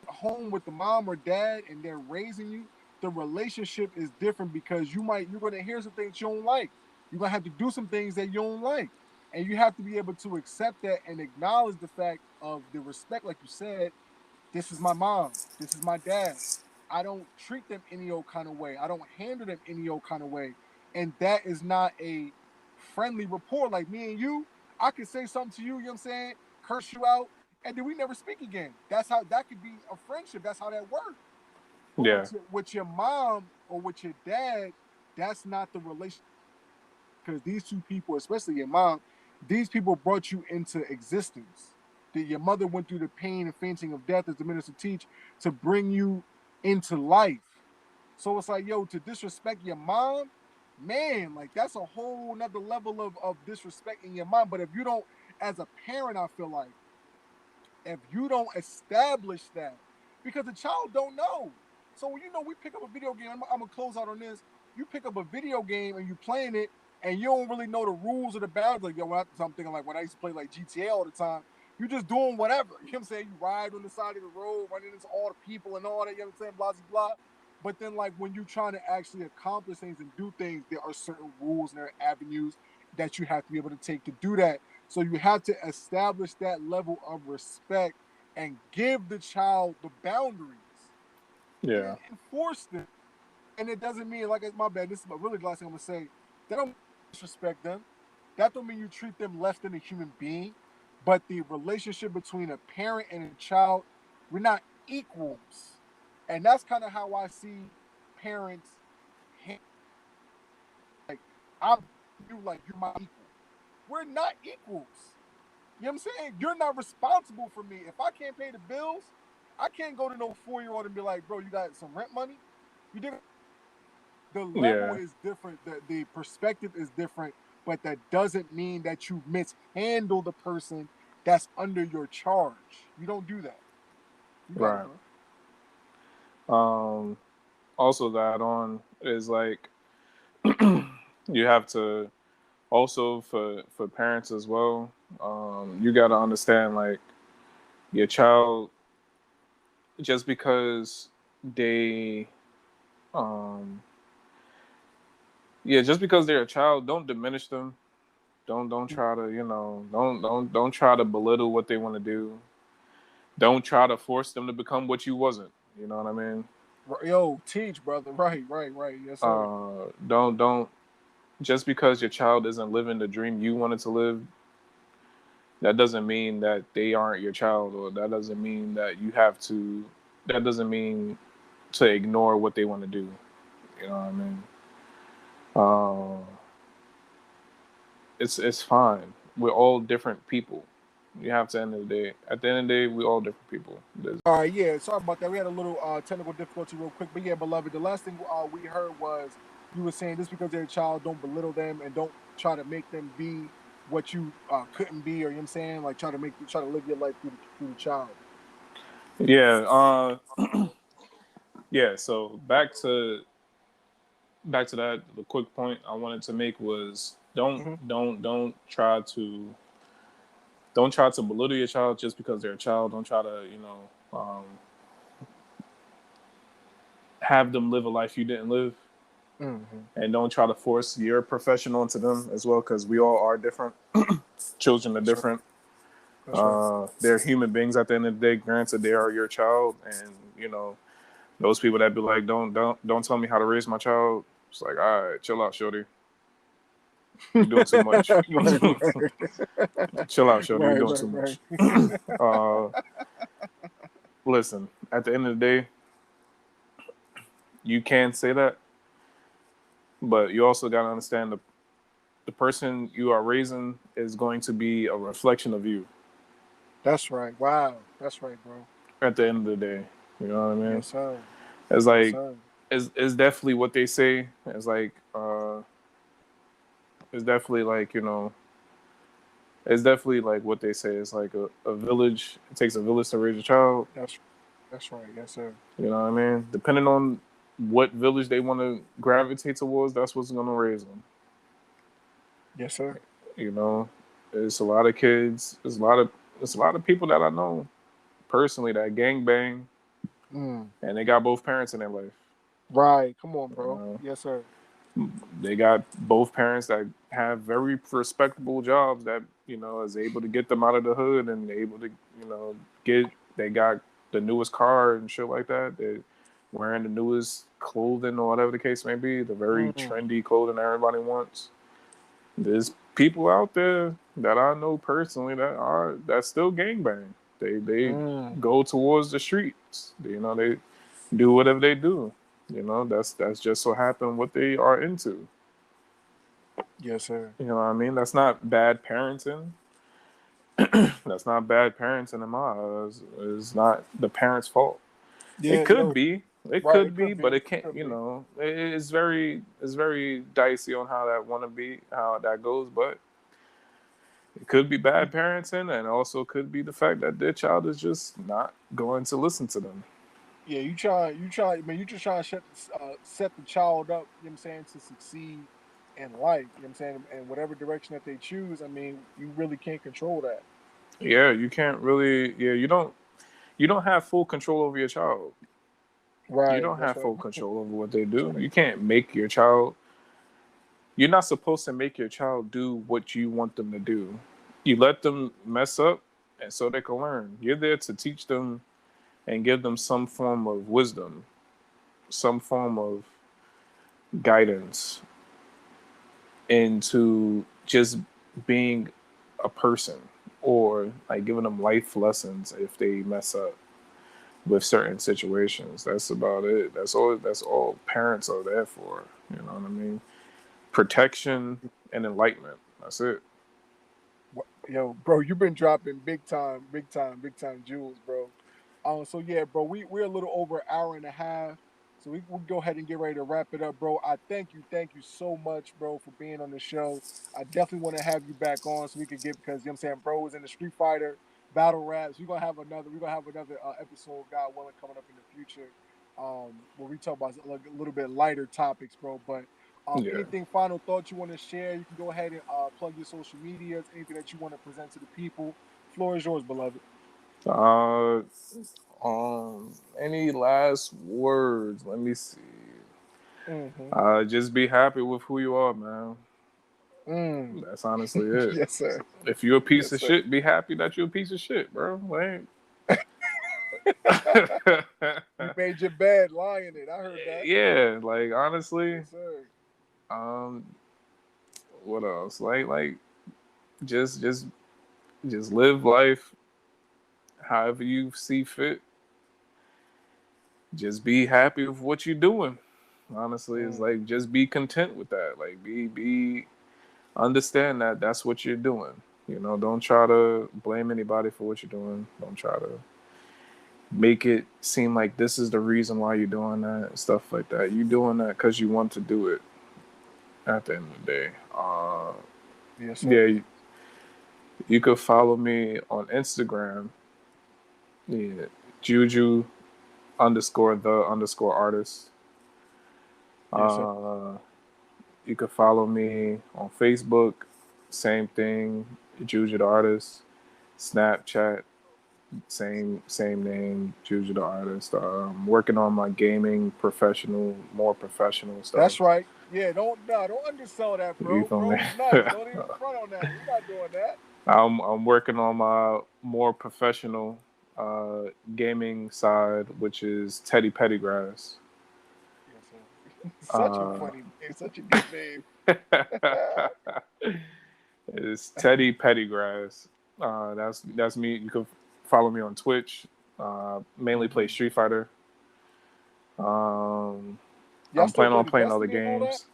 Home with the mom or dad and they're raising you, the relationship is different because you're going to hear some things you don't like. You're going to have to do some things that you don't like. And you have to be able to accept that and acknowledge the fact of the respect, like you said. This is my mom. This is my dad. I don't treat them any old kind of way. I don't handle them any old kind of way. And that is not a friendly rapport. Like me and you, I could say something to you, you know what I'm saying? Curse you out, and then we never speak again. That's how that could be a friendship. That's how that works. But Yeah. with your mom or with your dad, that's not the relationship, because these two people, especially your mom, these people brought you into existence. Your mother went through the pain and fainting of death, as the minister teach, to bring you into life. So it's like, yo, to disrespect your mom, man, like that's a whole nother level of disrespecting your mom. But if you don't, as a parent, I feel like if you don't establish that, because the child don't know. So we pick up a video game. I'm gonna close out on this. You pick up a video game and you playing it, and you don't really know the rules or the bounds. Like, yo, I'm thinking like when I used to play like GTA all the time. You just doing whatever. You know what I'm saying? You ride on the side of the road, running into all the people and all that. You know what I'm saying? Blah blah blah. But then, like when you're trying to actually accomplish things and do things, there are certain rules and there are avenues that you have to be able to take to do that. So you have to establish that level of respect and give the child the boundaries and Yeah. then enforce them. And it doesn't mean, like, my bad, this is really the last thing I'm going to say, that don't disrespect them. That don't mean you treat them less than a human being. But the relationship between a parent and a child, we're not equals. And that's kind of how I see parents, like, I'm you like you're my equal. We're not equals. You know what I'm saying? You're not responsible for me. If I can't pay the bills, I can't go to no 4-year-old and be like, bro, you got some rent money? You did. The level Yeah. is different. The perspective is different, but that doesn't mean that you mishandle the person that's under your charge. You don't do that. You got it, Right. Also, to add on is like you have to also for parents as well. You got to understand like your child, just because they um just because they're a child, don't diminish them. Don't try to, don't try to belittle what they want to do. Don't try to force them to become what you wasn't. You know what I mean? bro. Yo, teach, brother. Right. Yes, sir. Don't just because your child isn't living the dream you wanted to live, that doesn't mean that they aren't your child, or that doesn't mean that you have to. That doesn't mean to ignore what they want to do. You know what I mean? It's fine. We're all different people. You have to end of the day. At the end of the day, we're all different people. All right, yeah. Sorry about that. We had a little technical difficulty real quick, but yeah, beloved. The last thing we heard was you were saying just because they're a child, don't belittle them and don't try to make them be what you couldn't be, or you know what I'm saying, like try to live your life through the child. Yeah. Yeah. So back to that. The quick point I wanted to make was Mm-hmm. don't try to belittle your child just because they're a child. Don't try to have them live a life you didn't live. Mm-hmm. And don't try to force your profession onto them as well, because we all are different. Children are That's right. different. That's right. They're human beings at the end of the day. Granted, they are your child, and those people that be like, don't tell me how to raise my child. It's like, all right, chill out, shorty. You're doing too much. Chill out, shorty. You're doing too Right. much. uh, Listen, at the end of the day, you can say that, but you also got to understand the person you are raising is going to be a reflection of you. That's right. Wow. That's right, bro. At the end of the day, you know what I mean? Yes, sir. It's Yes, like sir. it's definitely what they say. It's definitely like it's definitely like what they say. It's like a village. It takes a village to raise a child. That's right. Yes, sir. You know what I mean? Depending on what village they want to gravitate towards, that's what's gonna raise them. Yes, sir. You know, it's a lot of kids. It's a lot of people that I know personally that gang bang, Mm. and they got both parents in their life. Right. Come on, You bro. know, Yes, sir. they got both parents that have very respectable jobs that is able to get them out of the hood, and able to get. They got the newest car and shit like that. They're wearing the newest clothing or whatever the case may be. The very Mm. trendy clothing everybody wants. There's people out there that I know personally that still gangbang. They Mm. go towards the streets. They do whatever they do. You know, that's just so happen what they are into. Yes, sir. You know what I mean? That's not bad parenting. That's not bad parenting in my eyes. It's not the parents' fault. It Yeah, could no, be. It right. could It be, could but be. it can't. Could You be. know, it's very dicey on how that want to be, how that goes. But it could be bad parenting, and also could be the fact that their child is just not going to listen to them. Yeah, man, you just trying to set the child up, you know what I'm saying, to succeed in life, you know what I'm saying, and whatever direction that they choose, I mean, you really can't control that. Yeah, you can't really. Yeah, you don't have full control over your child. You Right. don't That's have right. full control over what they That's do. right. You can't make your child. You're not supposed to make your child do what you want them to do. You let them mess up, and so they can learn. You're there to teach them and give them some form of wisdom, some form of guidance into just being a person, or like giving them life lessons if they mess up with certain situations. That's about it. That's all parents are there for. You know what I mean? Protection and enlightenment. That's it. Yo, bro, you've been dropping big time, big time, big time jewels, bro. So yeah, bro, we're a little over an hour and a half. So we'll go ahead and get ready to wrap it up, bro. I thank you so much, bro, for being on the show. I definitely want to have you back on so we could get because you know what I'm saying, bro was in the Street Fighter battle raps. We're gonna have another episode, God willing, coming up in the future. Where we talk about like a little bit lighter topics, bro. But Yeah. anything final thoughts you want to share? You can go ahead and plug your social medias. Anything that you want to present to the people. Floor is yours, beloved. Uh, any last words? Let me see. Mm-hmm. Just be happy with who you are, man. Mm. That's honestly it. Yes, sir. If you're a piece Yes, of sir. shit, be happy that you're a piece of shit, bro. Like, You made your bed, lie in it. I heard that. yeah, like honestly, Yes, sir. um, what else? Like, just, just, just live life however you see fit. Just be happy with what you're doing. Honestly, it's Mm. like just be content with that. Like, be understand that that's what you're doing. You know, don't try to blame anybody for what you're doing. Don't try to make it seem like this is the reason why you're doing that, stuff like that. You're doing that because you want to do it at the end of the day. Yes, Yeah, sir. you could follow me on Instagram. Yeah, Juju underscore the underscore artist. Yes, sir. Uh, you could follow me on Facebook. Same thing, Juju the artist. Snapchat, same name, Juju the artist. Working on my gaming more professional stuff. That's right. Yeah, don't undersell that, You bro. feel me? Bro's nice. Don't even front on that. We're not doing that. I'm working on my more professional gaming side, which is Teddy Pettygrass. Yes, sir. Such a Uh, funny name, such a deep name. it's Teddy Pettygrass. That's me. You can follow me on Twitch. Mainly play Mm-hmm. Street Fighter. Um, Y'all I'm still planning play on the playing other Destiny and all that? games.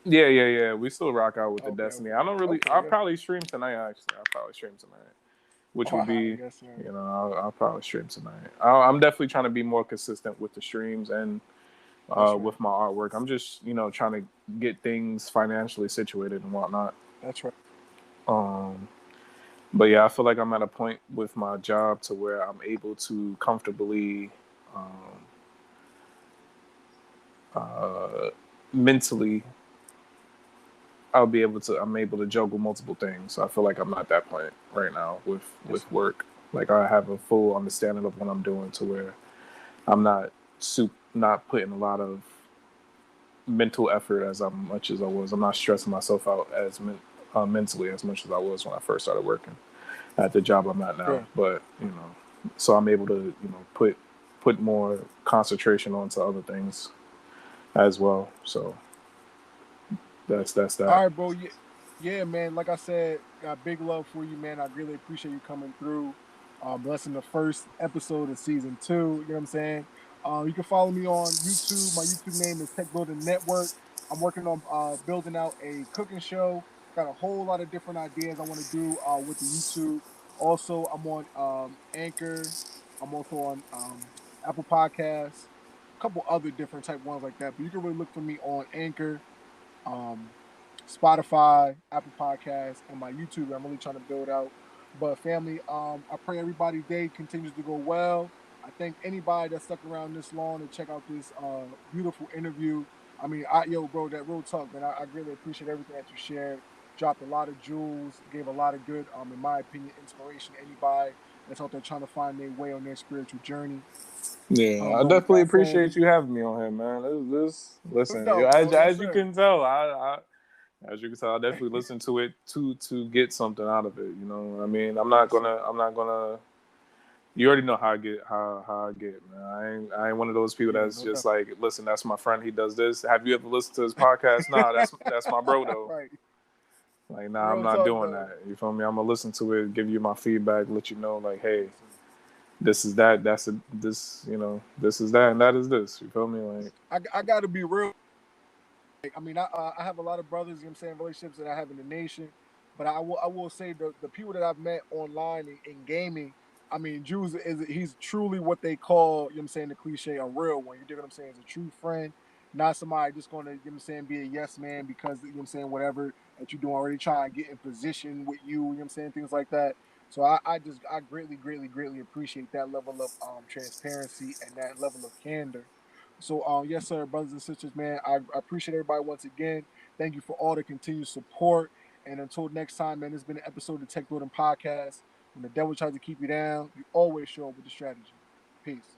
Yeah. We still rock out with the Okay, Destiny. okay, I don't really. okay. I'll Yes. probably stream tonight. Actually, I'll probably stream tonight, which All would right. be, Yes, sir. I'll probably stream tonight. I'm definitely trying to be more consistent with the streams and That's right. with my artwork. I'm just trying to get things financially situated and whatnot. That's right. Um, but yeah, I feel like I'm at a point with my job to where I'm able to comfortably, um, uh, mentally, I'm able to juggle multiple things. So I feel like I'm at that point right now Yes, with sir. work. Like I have a full understanding of what I'm doing to where I'm not putting a lot of mental effort as much as I was. I'm not stressing myself out mentally as much as I was when I first started working at the job I'm at now. Sure. But so I'm able to put more concentration onto other things as well. So that's All that. right, bro. Yeah, yeah, man. Like I said, got big love for you, man. I really appreciate you coming through. Blessing the first episode of season 2. You know what I'm saying? You can follow me on YouTube. My YouTube name is Techbuilding Network. I'm working on building out a cooking show. Got a whole lot of different ideas I want to do with the YouTube. Also, I'm on Anchor. I'm also on Apple Podcasts. A couple other different type ones like that. But you can really look for me on Anchor, um, Spotify, Apple Podcasts, and my YouTube. I'm really trying to build out. But family, I pray everybody's day continues to go well. I thank anybody that stuck around this long to check out this beautiful interview. I mean, yo, bro, that real talk, man. I really appreciate everything that you shared. Dropped a lot of jewels, gave a lot of good, in my opinion, inspiration to anybody that's out there trying to find their way on their spiritual journey. Yeah, I But with definitely that said, appreciate you having me on here, man. no Listen, doubt, bro. Yes, as you sir. can tell, as you can tell, I definitely listen to it to get something out of it. You know, I mean, Yes, sir. I'm not gonna. You already know how I get, man. I ain't one of those people Yeah, that's no just doubt. like, listen, that's my friend. He does this. Have you ever listened to his podcast? Nah, that's my bro though. Right. Like, nah, I'm Real not talk, doing though. that. You feel me? I'm gonna listen to it, give you my feedback, let you know, like, hey, Yes, sir. this is that, this, this is that, and that is this. You feel me? Like, I got to be real. I mean, I have a lot of brothers, you know what I'm saying, relationships that I have in the nation, but I will say the people that I've met online in gaming, I mean, Jules he's truly what they call, you know what I'm saying, the cliche, a real one. You dig what I'm saying? He's a true friend, not somebody just gonna, you know what I'm saying, be a yes man because, you know what I'm saying, whatever that you do already trying to get in position with you know what I'm saying, things like that. So I greatly, greatly, greatly appreciate that level of transparency and that level of candor. So, yes, sir, brothers and sisters, man, I appreciate everybody once again. Thank you for all the continued support. And until next time, man, this has been an episode of the Tech Building Podcast. When the devil tries to keep you down, you always show up with the strategy. Peace.